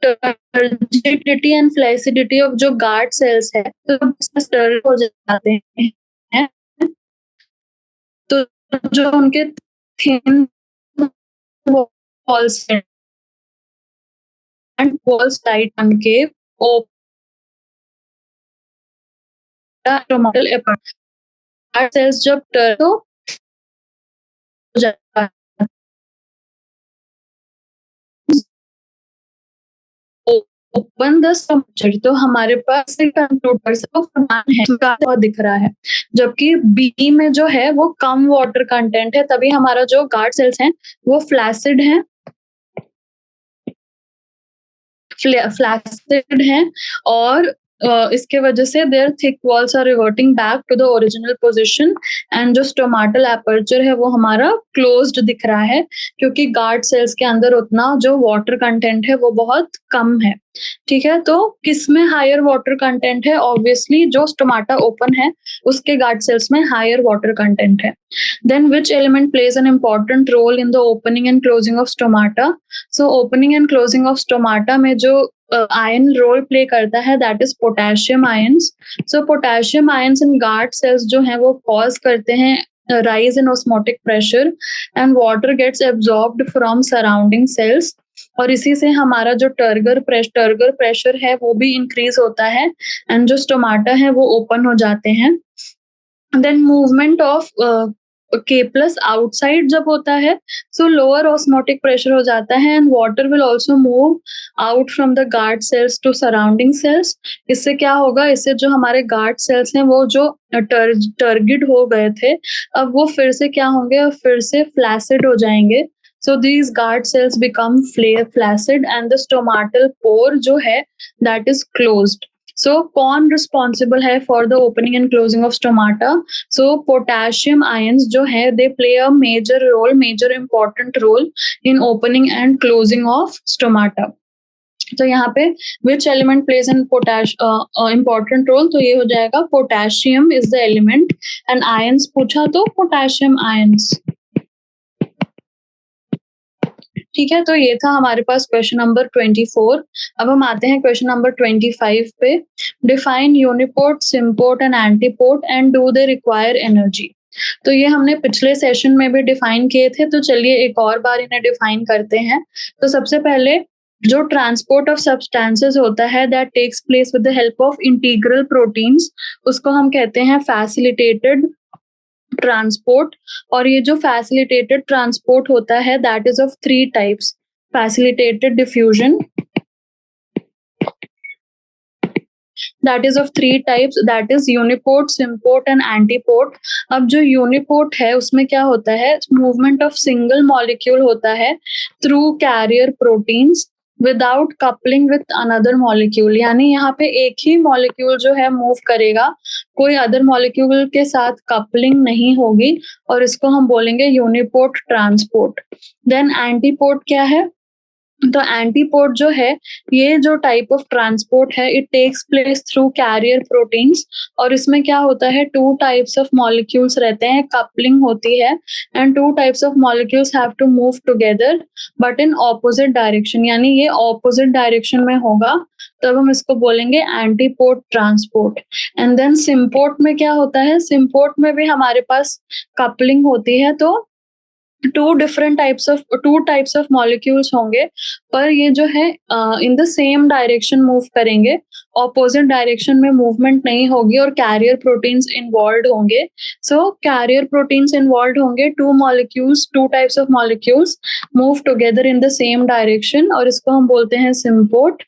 टर्जिडिटी एंड फ्लैसिडिटी ऑफ जो गार्ड सेल्स है तो स्टर हो जाते हैं, तो जो उनके thin walls and walls tight concave total guard cells जब टर्टो हो जाता है ओपन द स्टमचर, तो हमारे पास कंक्लूड कर सकते समान है दिख रहा है, जबकि बी में जो है वो कम वाटर कंटेंट है, तभी हमारा जो गार्ड सेल्स हैं वो फ्लैसिड हैं फ्लैक्सिड हैं और इसके वजह से their thick walls are reverting back to the original position and जो स्टोमेटल एपर्चर है वो हमारा क्लोज्ड दिख रहा है क्योंकि गार्ड सेल्स के अंदर उतना जो वाटर कंटेंट है वो बहुत कम है। ठीक है, तो किसमें हायर वाटर कंटेंट है? ऑब्वियसली जो स्टोमाटा ओपन है उसके गार्ड सेल्स में हायर वाटर कंटेंट है। Then which element plays an important role in the opening and closing of stomata? So opening and closing of stomata में जो ion role play करता है that is potassium ions. So potassium ions in guard cells जो है वो cause करते हैं rise in osmotic pressure and water gets absorbed from surrounding cells और इसी से हमारा जो टर्गर प्रेशर है वो भी इंक्रीज होता है एंड जो स्टोमाटा है वो ओपन हो जाते हैं। देन मूवमेंट ऑफ के प्लस आउटसाइड जब होता है सो लोअर ऑस्मोटिक प्रेशर हो जाता है and water will also move out from the guard cells to surrounding cells. इससे क्या होगा, इससे जो हमारे गार्ड सेल्स हैं वो जो टर्गिड हो गए थे अब वो फिर से क्या होंगे, अब फिर से फ्लैसिड हो जाएंगे। So these guard cells become flaccid and the stomatal pore जो है that is closed. So कौन responsible है for the opening and closing of stomata? So potassium ions जो है they play a major important role in opening and closing of stomata. तो यहाँ पे which element plays an important role? तो ये हो जाएगा potassium is the element and ions पूछा तो potassium ions। ठीक है, तो ये था हमारे पास क्वेश्चन नंबर 24। अब हम आते हैं क्वेश्चन नंबर 25 पे। Define uniport, symport and antiport and do they require energy. तो ये हमने पिछले सेशन में भी डिफाइन किए थे, तो चलिए एक और बार इन्हें डिफाइन करते हैं। तो सबसे पहले जो ट्रांसपोर्ट ऑफ सब्सटेंसेस होता है that takes place with the help of integral proteins, उसको हम कहते हैं फैसिलिटेटेड ट्रांसपोर्ट। और ये जो फैसिलिटेटेड ट्रांसपोर्ट होता है that is of 3 types. Facilitated diffusion that is of 3 types, that is uniport, symport and antiport. अब जो यूनिपोर्ट है उसमें क्या होता है, मूवमेंट ऑफ सिंगल मॉलिक्यूल होता है through carrier proteins without coupling with another molecule, यानी यहाँ पे एक ही मॉलिक्यूल जो है मूव करेगा, कोई अदर मॉलिक्यूल के साथ कपलिंग नहीं होगी और इसको हम बोलेंगे यूनिपोर्ट ट्रांसपोर्ट। देन एंटीपोर्ट क्या है, तो एंटीपोर्ट जो है ये जो टाइप ऑफ ट्रांसपोर्ट है it takes place through carrier proteins और इसमें क्या होता है 2 टाइप्स ऑफ मॉलिक्यूल्स रहते हैं, कपलिंग होती है and 2 types of molecules have to move together but in opposite direction, यानी ये ऑपोजिट डायरेक्शन में होगा तब हम इसको बोलेंगे antiport transport. And then symport में क्या होता है, सिम्पोर्ट में भी हमारे पास कपलिंग होती है, तो 2 टाइप्स ऑफ मॉलिक्यूल्स होंगे पर ये जो है in the same direction move करेंगे, ऑपोजिट डायरेक्शन में मूवमेंट नहीं होगी और कैरियर प्रोटीन्स इन्वॉल्व होंगे। सो कैरियर प्रोटीन्स इन्वॉल्व होंगे, 2 types of molecules move together in the same direction और इसको हम बोलते हैं सिम्पोर्ट।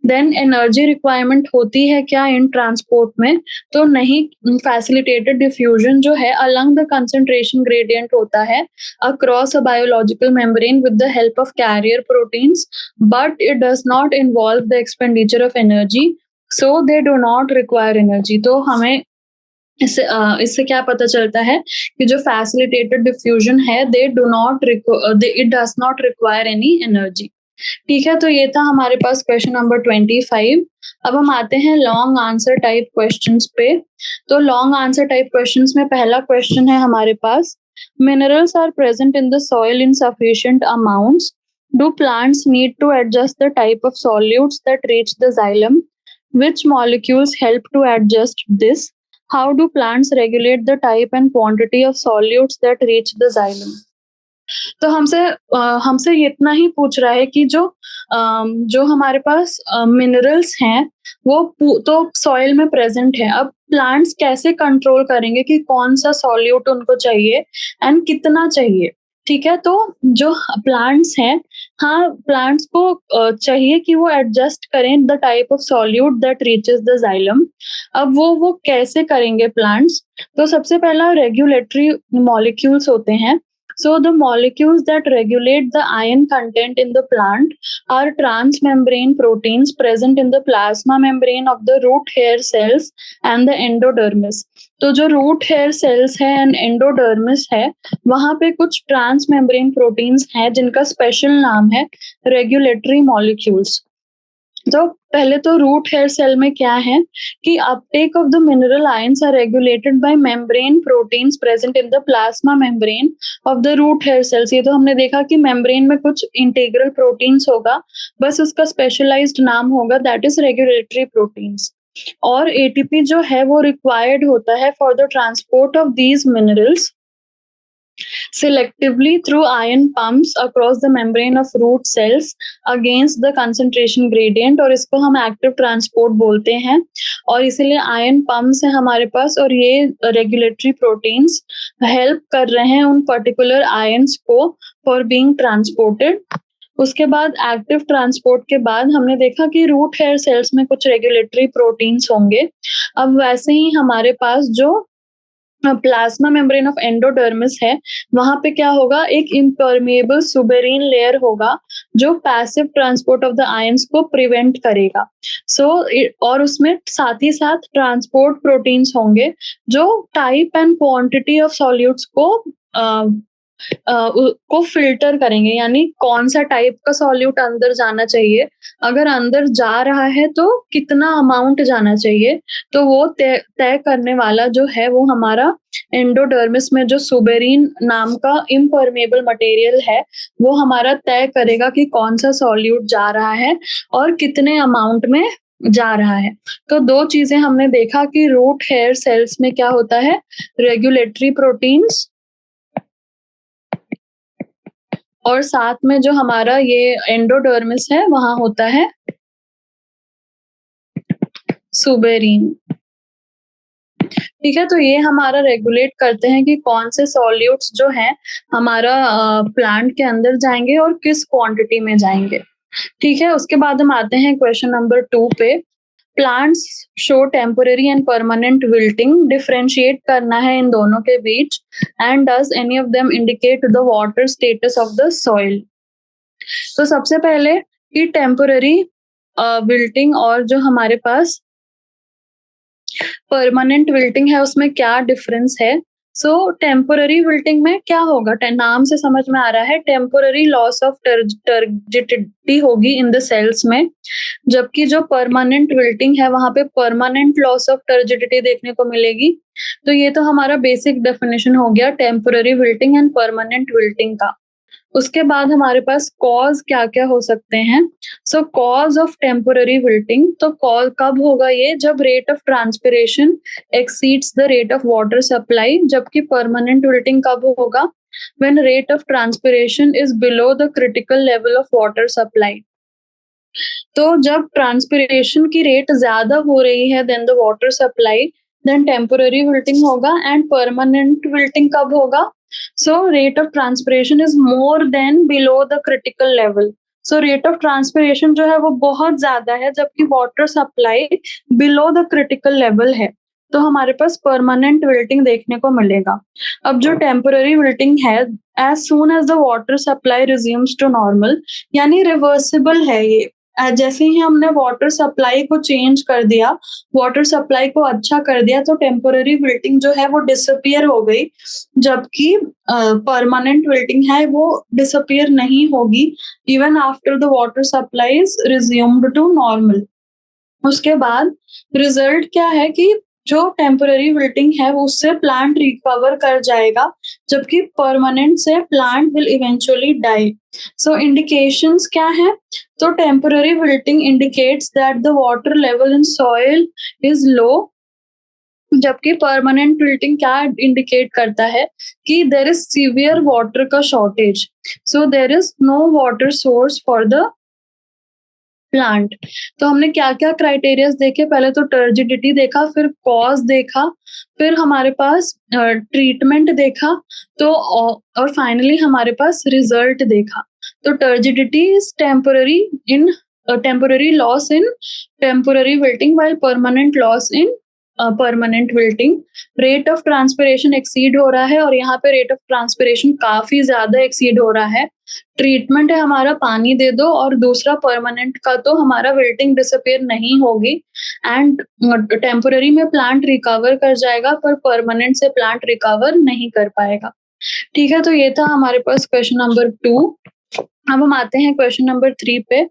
देन एनर्जी रिक्वायरमेंट होती है क्या इन ट्रांसपोर्ट में, तो नहीं, फैसिलिटेटेड डिफ्यूजन जो है अलॉन्ग द कंसंट्रेशन ग्रेडियंट होता है across a biological membrane with the help of carrier proteins but it does not involve the expenditure of energy, so they do not require energy. तो हमें इससे क्या पता चलता है कि जो फैसिलिटेटेड डिफ्यूजन है it does not require any energy. ठीक है, तो ये था हमारे पास क्वेश्चन नंबर 25। अब हम आते हैं लॉन्ग आंसर टाइप क्वेश्चंस पे। तो लॉन्ग आंसर टाइप क्वेश्चंस में पहला क्वेश्चन है हमारे पास, minerals are present in the soil in sufficient amounts, do plants need to adjust the type of solutes that reach the xylem, which molecules help to adjust this, how do plants regulate the type and quantity of solutes that reach the xylem. तो हमसे इतना ही पूछ रहा है कि जो हमारे पास मिनरल्स हैं वो तो सॉइल में प्रेजेंट है, अब प्लांट्स कैसे कंट्रोल करेंगे कि कौन सा सॉल्यूट उनको चाहिए एंड कितना चाहिए। ठीक है, तो जो प्लांट्स हैं, हाँ प्लांट्स को चाहिए कि वो एडजस्ट करें the type of solute that reaches the xylem. अब वो कैसे करेंगे प्लांट्स, तो सबसे पहला रेगुलेटरी मॉलिक्यूल्स होते हैं। So the molecules that regulate the iron content in the plant are transmembrane proteins present in the plasma membrane of the root hair cells and the endodermis. तो जो रूट हेयर सेल्स है and endodermis है, वहां पे कुछ transmembrane proteins हैं जिनका special नाम है रेगुलेटरी मॉलिक्यूल्स। तो पहले तो रूट हेयर सेल में क्या है कि uptake of the mineral ions are regulated by membrane proteins present in the plasma membrane of the root hair cells. ये तो हमने देखा कि मेम्ब्रेन में कुछ इंटीग्रल प्रोटीन्स होगा, बस उसका स्पेशलाइज्ड नाम होगा, दैट इज रेगुलेटरी प्रोटीन्स। और एटीपी जो है वो रिक्वायर्ड होता है for the transport of these minerals selectively through ion pumps across the membrane of root cells against the concentration gradient, और इसको हम एक्टिव ट्रांसपोर्ट बोलते हैं। और इसीलिए आयन पम्प्स है हमारे पास, और ये रेगुलेटरी प्रोटीन्स हेल्प कर रहे हैं उन पर्टिकुलर आयंस को फॉर बीइंग ट्रांसपोर्टेड। उसके बाद एक्टिव ट्रांसपोर्ट के बाद हमने देखा कि रूट हेयर सेल्स में कुछ रेगुलेटरी प्रोटीन्स होंगे। अब वैसे ही हमारे पास जो प्लाज्मा मेम्ब्रेन ऑफ एंडोडर्मिस है, वहां पे क्या होगा, एक इम्परमेबल सुबेरिन लेयर होगा जो passive transport of the ions को प्रिवेंट करेगा। और उसमें साथ ही साथ ट्रांसपोर्ट प्रोटीन्स होंगे जो type and quantity of solutes को फिल्टर करेंगे, यानी कौन सा टाइप का सॉल्यूट अंदर जाना चाहिए, अगर अंदर जा रहा है तो कितना अमाउंट जाना चाहिए, तो वो तय करने वाला जो है वो हमारा एंडोडर्मिस में जो सुबेरिन नाम का इम्परमेबल मटेरियल है, वो हमारा तय करेगा कि कौन सा सॉल्यूट जा रहा है और कितने अमाउंट में जा रहा है। तो दो चीजें हमने देखा कि रूट हेयर सेल्स में क्या होता है, रेगुलेटरी प्रोटीन्स, और साथ में जो हमारा ये एंडोडर्मिस है वहां होता है सुबेरिन। ठीक है, तो ये हमारा रेगुलेट करते हैं कि कौन से सॉल्यूट्स जो हैं हमारा प्लांट के अंदर जाएंगे और किस क्वांटिटी में जाएंगे। ठीक है, उसके बाद हम आते हैं क्वेश्चन नंबर 2 पे। Plants show temporary and permanent wilting, differentiate करना है इन दोनों के बीच। And does any of them indicate the water status of the soil. तो सबसे पहले कि टेम्पोररी विल्टिंग और जो हमारे पास परमानेंट विल्टिंग है उसमें क्या डिफरेंस है। सो टेम्पोररी विल्टिंग में क्या होगा, नाम से समझ में आ रहा है, टेम्पोररी लॉस ऑफ टर्जिडिटी होगी इन द सेल्स में, जबकि जो परमानेंट विल्टिंग है वहां पे परमानेंट लॉस ऑफ टर्जिडिटी देखने को मिलेगी। तो ये तो हमारा बेसिक डेफिनेशन हो गया temporary wilting and permanent wilting का। उसके बाद हमारे पास कॉज क्या क्या हो सकते हैं। So cause of temporary wilting, तो कॉज कब होगा ये, जब rate of transpiration exceeds the rate of water supply. जबकि परमानेंट विल्टिंग कब होगा, when rate of transpiration is below the critical level of water supply. तो जब ट्रांसपिरेशन की रेट ज्यादा हो रही है then the water supply, then temporary wilting होगा। एंड परमानेंट विल्टिंग कब होगा, so rate of transpiration is more than below the critical level। so rate of transpiration जो है वो बहुत ज्यादा है जबकि water supply below the critical level है, तो हमारे पास परमानेंट विल्टिंग देखने को मिलेगा। अब जो टेम्पोररी विल्टिंग है, as soon as the water supply resumes to normal, यानी रिवर्सिबल है ये। जैसे ही हमने वाटर सप्लाई को चेंज कर दिया, वाटर सप्लाई को अच्छा कर दिया, तो टेम्पोररी विल्टिंग जो है वो डिसअपियर हो गई, जबकि परमानेंट विल्टिंग है वो डिसअपियर नहीं होगी even after the water supply is resumed to normal. उसके बाद रिजल्ट क्या है कि जो टेम्पोररी विल्टिंग है उससे प्लांट रिकवर कर जाएगा, जबकि परमानेंट से plant will eventually die. So indications क्या है, तो temporary wilting indicates that the water level in soil is low, जबकि परमानेंट विल्टिंग क्या इंडिकेट करता है कि देयर इज सीवियर वाटर का shortage. So there is no water source for the plant. तो हमने क्या क्या क्राइटेरियाज देखे, पहले तो टर्जिडिटी देखा, फिर कॉज देखा, फिर हमारे पास ट्रीटमेंट देखा, तो और फाइनली हमारे पास रिजल्ट देखा। तो turgidity is temporary in temporary loss in temporary wilting, while permanent loss in permanent wilting. Rate of transpiration exceed हो रहा है और यहाँ पे रेट ऑफ ट्रांसपिरेशन काफी ज्यादा एक्सीड हो रहा है। ट्रीटमेंट है हमारा पानी दे दो, और दूसरा परमानेंट का तो हमारा विल्टिंग डिसअपियर नहीं होगी एंड टेम्पोररी में प्लांट रिकवर कर जाएगा, पर परमानेंट से प्लांट रिकवर नहीं कर पाएगा। ठीक है, तो ये था हमारे पास क्वेश्चन नंबर 2। अब हम आते हैं क्वेश्चन नंबर 3 पे।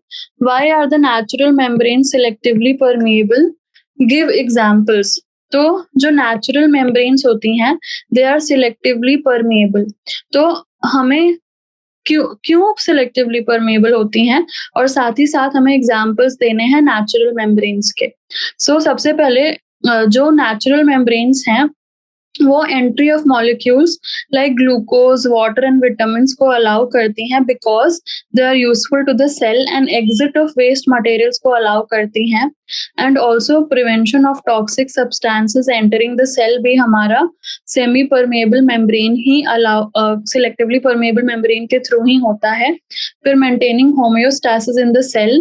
Why are the natural membrane selectively permeable? Give examples. तो जो नेचुरल मेम्ब्रेन्स होती हैं दे आर सिलेक्टिवली परमिएबल। तो हमें क्यों सिलेक्टिवली परमिएबल होती हैं, और साथ ही साथ हमें एग्जांपल्स देने हैं नेचुरल मेम्ब्रेन्स के। सबसे पहले जो नेचुरल मेम्ब्रेन्स हैं वो entry of molecules like glucose, water and vitamins को अलाउ करती हैं because they are useful to the cell, and exit of waste materials को अलाउ करती हैं, and also prevention of toxic substances entering the cell भी हमारा semi permeable membrane ही allow selectively permeable membrane के थ्रू ही होता है। फिर maintaining homeostasis in the cell,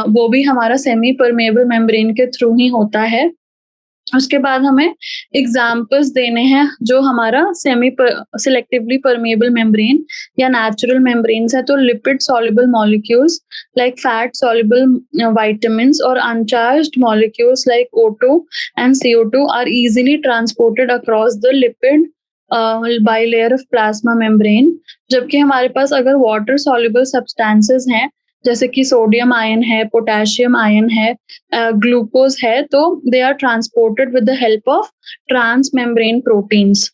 वो भी हमारा सेमी परमेबल मेम्ब्रेन के थ्रू ही होता है। उसके बाद हमें एग्जाम्पल्स देने हैं जो हमारा सिलेक्टिवली परमेबल मेम्ब्रेन या नेचुरल मेम्ब्रेन्स है। तो lipid soluble molecules like fat soluble vitamins और uncharged molecules like O2 and CO2 are easily transported across the lipid bilayer of plasma membrane. जबकि हमारे पास अगर वाटर सॉल्युबल सब्सटेंसेस हैं जैसे कि सोडियम आयन है, पोटेशियम आयन है, ग्लूकोज है, तो they are transported with the help of trans membrane proteins.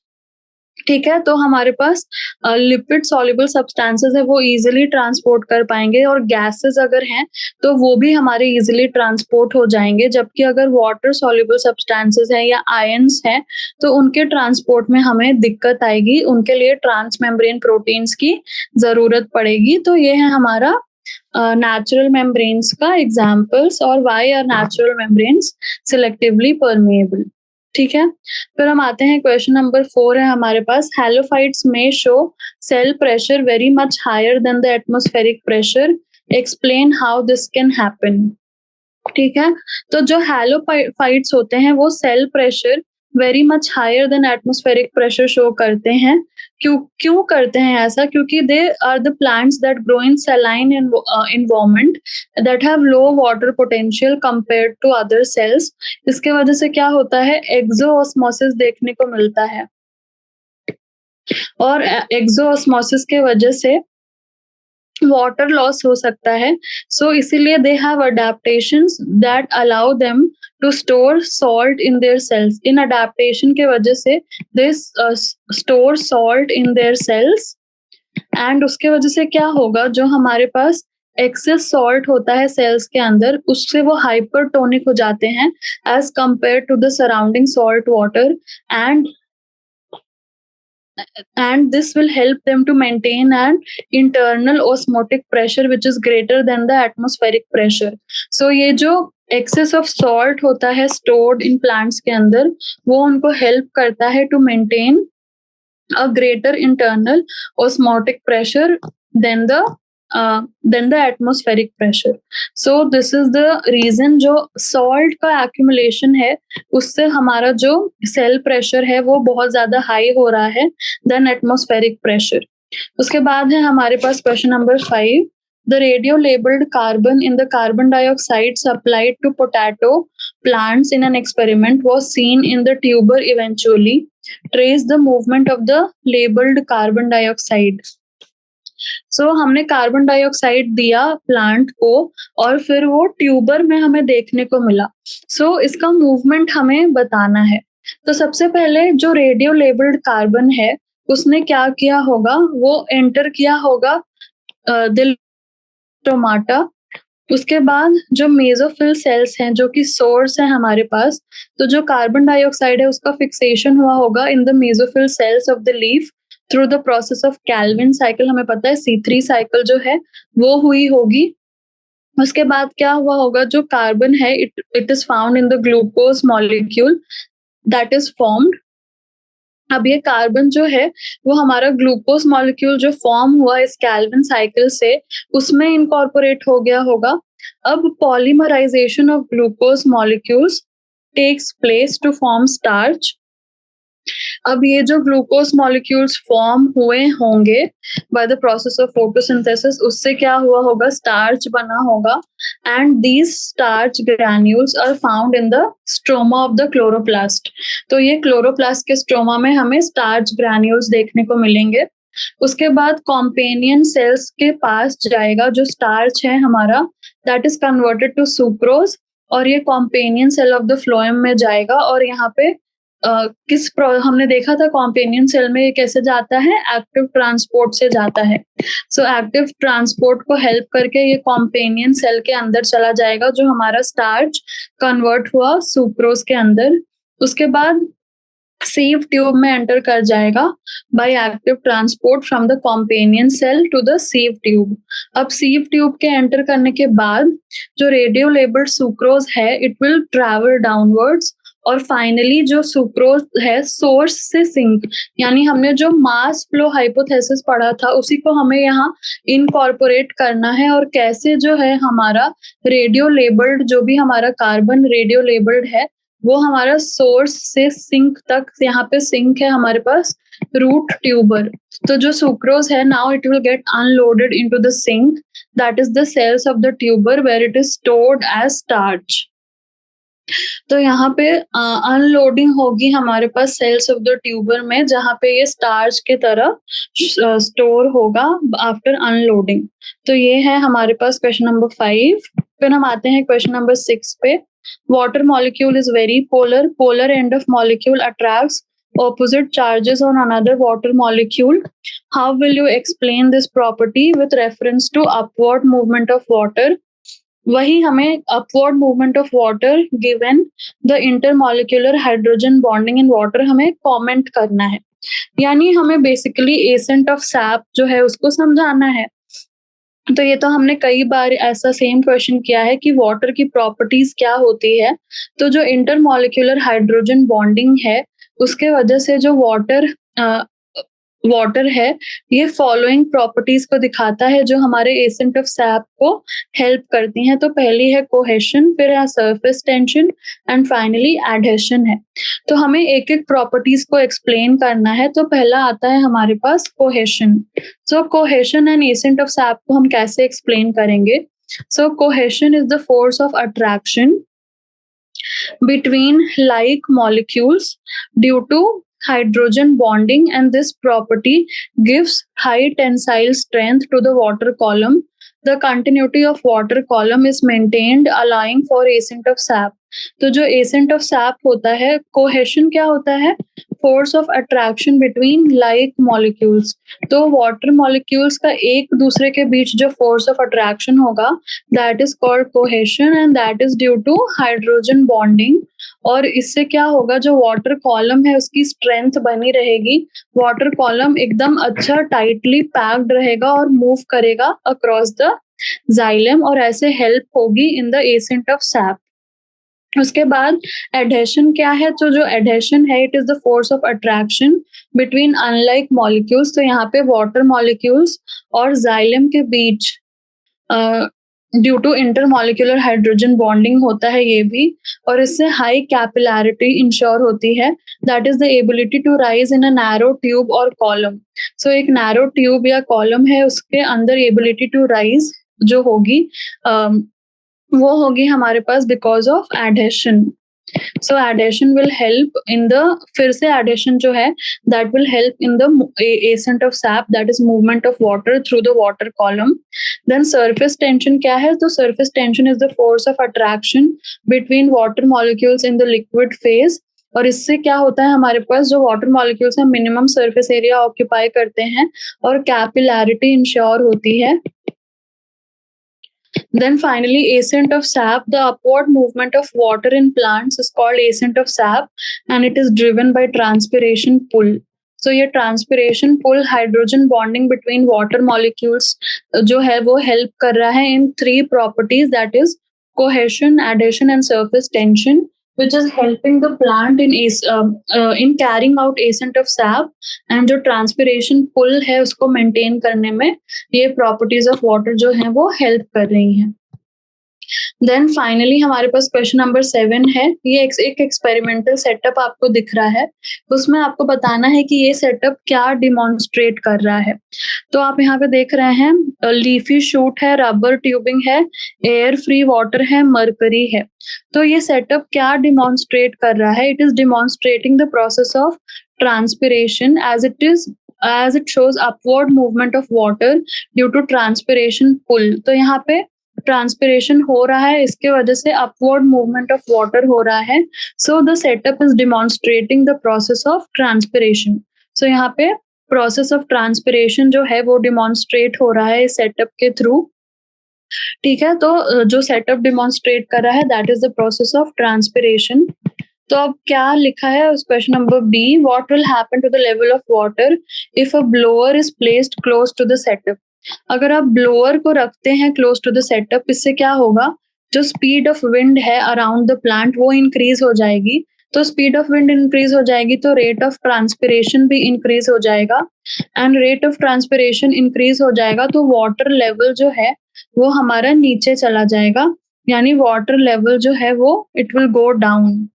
ठीक है, तो हमारे पास लिपिड सॉल्युबल सब्सटेंसेस है वो इजीली ट्रांसपोर्ट कर पाएंगे, और गैसेस अगर हैं तो वो भी हमारे इजीली ट्रांसपोर्ट हो जाएंगे। जबकि अगर वाटर सॉल्युबल सब्सटेंसेस है या आयंस हैं तो उनके ट्रांसपोर्ट में हमें दिक्कत आएगी, उनके लिए ट्रांस मेम्ब्रेन प्रोटीन्स की जरूरत पड़ेगी। तो ये है हमारा natural membranes का examples और why are natural membranes selectively permeable। ठीक है, फिर हम आते हैं क्वेश्चन नंबर 4 है हमारे पास। हैलोफाइट्स में show cell pressure very much higher than the atmospheric pressure, explain how this can happen. ठीक है, तो जो हैलोफाइट्स होते हैं वो cell pressure very much higher than atmospheric pressure show करते हैं। क्यों करते हैं ऐसा? क्योंकि they are the plants that grow in saline environment that have low water potential compared to other cells. इसके वजह से क्या होता है, एक्सोऑस्मोसिस देखने को मिलता है, और एक्सोऑस्मोसिस के वजह से वाटर लॉस हो सकता है। इसीलिए they have adaptations that allow them to store salt in their cells. In adaptation के वजह से they store salt in their cells, and उसके वजह से क्या होगा, जो हमारे पास एक्सेस सॉल्ट होता है सेल्स के अंदर उससे वो हाइपरटोनिक हो जाते हैं as compare to the surrounding salt water, and this will help them to maintain an internal osmotic pressure which is greater than the atmospheric pressure। ये जो excess of salt होता है stored in plants के अंदर वो उनको help करता है to maintain a greater internal osmotic pressure than the atmospheric pressure। this is the reason जो salt का accumulation है उससे हमारा जो सेल प्रेशर है वो बहुत ज्यादा हाई हो रहा है देन एटमॉस्फेरिक प्रेशर। उसके बाद है हमारे पास question number 5। The radio labeled carbon in the carbon dioxide supplied to potato plants in an experiment was seen in the tuber eventually. Trace the movement of the labeled carbon dioxide। हमने carbon dioxide दिया plant को और फिर वो tuber में हमें देखने को मिला। इसका मूवमेंट हमें बताना है। तो सबसे पहले जो रेडियो लेबल्ड कार्बन है उसने क्या किया होगा, वो एंटर किया होगा दिल टोमाटा। उसके बाद जो मेसोफिल सेल्स हैं जो कि सोर्स है हमारे पास, तो जो कार्बन डाइऑक्साइड है उसका फिक्सेशन हुआ होगा in the mesophyll cells of the leaf through the process of Calvin cycle. हमें पता है C3 साइकिल जो है वो हुई होगी। उसके बाद क्या हुआ होगा, जो कार्बन है it is found in the glucose molecule that is formed. अब ये कार्बन जो है वो हमारा ग्लूकोज मॉलिक्यूल जो फॉर्म हुआ इस कैल्विन साइकिल से उसमें इनकॉर्पोरेट हो गया होगा। अब polymerization of glucose molecules takes place to form starch. अब ये जो ग्लूकोज मॉलिक्यूल्स फॉर्म हुए होंगे by the process of photosynthesis, उससे क्या हुआ होगा, स्टार्च बना होगा, and these starch granules are found in the stroma of the chloroplast. तो ये क्लोरोप्लास्ट के स्ट्रोमा में हमें स्टार्च ग्रैन्यूल्स देखने को मिलेंगे। उसके बाद कॉम्पेनियन सेल्स के पास जाएगा जो स्टार्च है हमारा, that is converted to sucrose, और ये companion cell of the phloem में जाएगा। और यहाँ पे हमने देखा था कॉम्पेनियन सेल में ये कैसे जाता है, एक्टिव ट्रांसपोर्ट से जाता है। सो एक्टिव ट्रांसपोर्ट को हेल्प करके ये कॉम्पेनियन सेल के अंदर चला जाएगा जो हमारा स्टार्च कन्वर्ट हुआ सुक्रोज के अंदर। उसके बाद सीव ट्यूब में एंटर कर जाएगा by active transport from the companion cell to the sieve tube. अब सीव ट्यूब के एंटर करने के बाद जो रेडियो लेबल्ड सुक्रोज है इट विल ट्रैवल डाउनवर्ड्स, और फाइनली जो सुक्रोज है सोर्स से सिंक, यानी हमने जो मास फ्लो हाइपोथेसिस पढ़ा था उसी को हमें यहाँ इनकॉर्पोरेट करना है, और कैसे जो है हमारा रेडियो लेबल्ड, जो भी हमारा कार्बन रेडियो लेबल्ड है वो हमारा सोर्स से सिंक तक, यहाँ पे सिंक है हमारे पास रूट ट्यूबर। तो जो सुक्रोज है now it will get unloaded into the sink, that is the cells of the tuber where it is stored as starch. तो यहाँ पे अनलोडिंग होगी हमारे पास सेल्स ऑफ द ट्यूबर में, जहाँ पे ये स्टार्च के तरह स्टोर होगा आफ्टर अनलोडिंग। तो ये है हमारे पास क्वेश्चन नंबर 5। फिर हम आते हैं क्वेश्चन नंबर 6 पे। Water molecule is very polar, polar end of molecule attracts opposite charges on another water molecule. How will you explain this property with reference to upward movement of water? वही हमें upward movement of water given the intermolecular hydrogen bonding in water हमें comment करना है, यानी हमें basically accent of SAP जो है उसको समझाना है। तो ये तो हमने कई बार ऐसा सेम क्वेश्चन किया है कि वाटर की प्रॉपर्टीज क्या होती है। तो जो इंटरमॉलिक्यूलर हाइड्रोजन बॉन्डिंग है उसके वजह से जो वाटर है ये फॉलोइंग प्रॉपर्टीज को दिखाता है जो हमारे एसेंट ऑफ सैप को हेल्प करती हैं। तो पहली है कोहेशन, फिर है surface tension, and finally adhesion है। तो हमें एक एक प्रॉपर्टीज को एक्सप्लेन करना है। तो पहला आता है हमारे पास cohesion. So cohesion and ascent of sap को हम कैसे एक्सप्लेन करेंगे? So cohesion is the force of attraction between like molecules due to hydrogen bonding, and this property gives high tensile strength to the water column. The continuity of water column is maintained allowing for ascent of sap. तो जो accent of SAP होता है, cohesion क्या होता है? Force of attraction between like molecules. तो water molecules का एक दूसरे के बीच जो फोर्स ऑफ अट्रैक्शन होगा that is called cohesion, and that is due to hydrogen bonding. और इससे क्या होगा, जो वाटर कॉलम है उसकी स्ट्रेंथ बनी रहेगी, वाटर कॉलम एकदम अच्छा टाइटली पैक्ड रहेगा और मूव करेगा अक्रॉस द जाइलम, और ऐसे हेल्प होगी in the ascent of sap. उसके बाद एडहेशन क्या है? तो जो एडहेशन है it is the force of attraction between unlike molecules. तो यहाँ पे वाटर मॉलिक्यूल्स और जाइलम के बीच due to intermolecular hydrogen bonding होता है ये भी, और इससे हाई कैपिलैरिटी इंश्योर होती है, that is the ability to rise in a narrow tube और कॉलम। सो एक नैरो ट्यूब या कॉलम है उसके अंदर एबिलिटी टू राइज जो होगी वो होगी हमारे पास because of adhesion. So adhesion will help in the, फिर से एडहेशन जो है that will help in the ascent of sap, that is movement of water through the water column. Then surface tension क्या है? तो surface tension is the force of attraction between water molecules in the liquid phase. और इससे क्या होता है, हमारे पास जो वाटर मॉलिक्यूल्स है मिनिमम सरफेस एरिया ऑक्यूपाई करते हैं और कैपिलैरिटी इंश्योर होती है। Then finally, ascent of sap, the upward movement of water in plants is called ascent of sap, and it is driven by transpiration pull. So ये transpiration pull hydrogen bonding between water molecules जो है वो help कर रहा है in 3 properties, that is cohesion, adhesion and surface tension, which is helping the plant in carrying out ascent of sap, and जो transpiration pull है उसको maintain करने में ये properties of water जो है वो help कर रही हैं। देन फाइनली हमारे पास क्वेश्चन नंबर 7 है। ये एक एक्सपेरिमेंटल सेटअप आपको दिख रहा है। उसमें आपको बताना है कि ये सेटअप क्या डिमॉन्स्ट्रेट कर रहा है। तो आप यहाँ पे देख रहे हैं लीफी शूट है, रबर ट्यूबिंग है, एयर फ्री वाटर है, मरकरी है। तो ये सेटअप क्या डिमॉन्स्ट्रेट कर रहा है? It is demonstrating the process of transpiration as it shows upward movement of water due to transpiration pull। तो यहाँ पे ट्रांसपिरेशन हो रहा है, इसके वजह से अपवर्ड मूवमेंट ऑफ वाटर हो रहा है। So the setup is demonstrating the process of transpiration. So यहाँ पे प्रोसेस ऑफ ट्रांसपिरेशन जो है वो डिमॉन्स्ट्रेट हो रहा है इस सेटअप के थ्रू। ठीक है, तो जो सेटअप डिमॉन्स्ट्रेट कर रहा है that is the process of transpiration. तो अब क्या लिखा है उस question number B, what will happen to the level of water if a blower is placed close to the setup. अगर आप ब्लोअर को रखते हैं क्लोज टू द सेटअप, इससे क्या होगा, जो स्पीड ऑफ विंड है अराउंड द प्लांट वो इंक्रीज हो जाएगी। तो स्पीड ऑफ विंड इंक्रीज हो जाएगी तो रेट ऑफ ट्रांसपिरेशन भी इंक्रीज हो जाएगा, and rate of transpiration increase हो जाएगा तो वाटर लेवल जो है वो हमारा नीचे चला जाएगा, यानी वाटर लेवल जो है वो it will go down.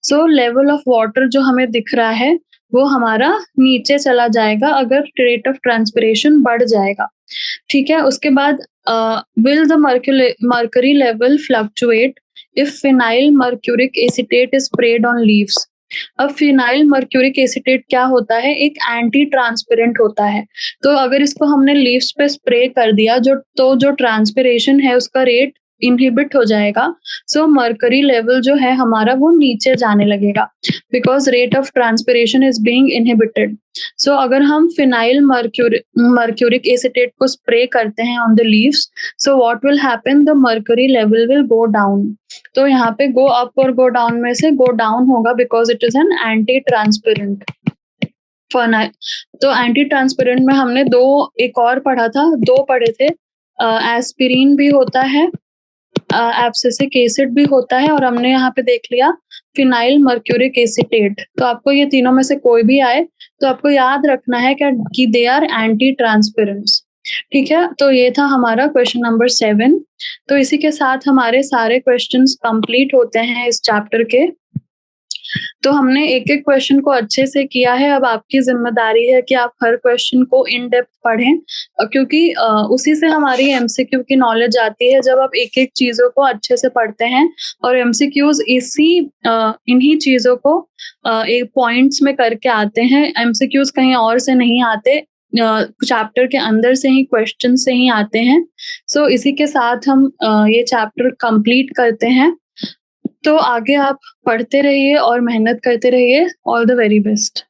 So level of water जो हमें दिख रहा है वो हमारा नीचे चला जाएगा अगर रेट ऑफ ट्रांसपिरेशन बढ़ जाएगा। ठीक है, उसके बाद will the mercury level fluctuate if phenyl mercuric acetate is spread on leaves. अब फिनाइल मर्क्यूरिक एसिटेट क्या होता है, एक एंटी ट्रांसपेरेंट होता है। तो अगर इसको हमने लीव्स पे स्प्रे कर दिया जो ट्रांसपिरेशन है उसका रेट इनहिबिट हो जाएगा। सो मर्करी लेवल जो है हमारा वो नीचे जाने लगेगा because rate of transpiration is being inhibited. So अगर हम फिनाइल मर्क्यूरिक एसिटेट को स्प्रे करते हैं on the leaves, so what will happen, the mercury level will go down. तो यहाँ पे गो अप और गो डाउन में से गो डाउन होगा because it is an anti transparent. तो एंटी ट्रांसपेरेंट में हमने एक और पढ़ा था, दो पढ़े थे, एस्पिरिन भी होता है, एब्सिसिक एसिड भी होता है, और हमने यहाँ पे देख लिया फिनाइल मर्क्यूरिक एसिटेट। तो आपको ये तीनों में से कोई भी आए तो आपको याद रखना है कि दे आर एंटी ट्रांसपेरेंट्स। ठीक है, तो ये था हमारा क्वेश्चन नंबर 7। तो इसी के साथ हमारे सारे क्वेश्चंस कंप्लीट होते हैं इस चैप्टर के। तो हमने एक एक क्वेश्चन को अच्छे से किया है। अब आपकी जिम्मेदारी है कि आप हर क्वेश्चन को इन डेप्थ पढ़ें, क्योंकि उसी से हमारी एमसीक्यू की नॉलेज आती है जब आप एक एक चीजों को अच्छे से पढ़ते हैं। और एमसीक्यूज इन्हीं चीजों को एक पॉइंट्स में करके आते हैं। एमसीक्यूज कहीं और से नहीं आते, चैप्टर के अंदर से ही क्वेश्चन से ही आते हैं। सो इसी के साथ हम ये चैप्टर कंप्लीट करते हैं। तो आगे आप पढ़ते रहिए और मेहनत करते रहिए। All the very best.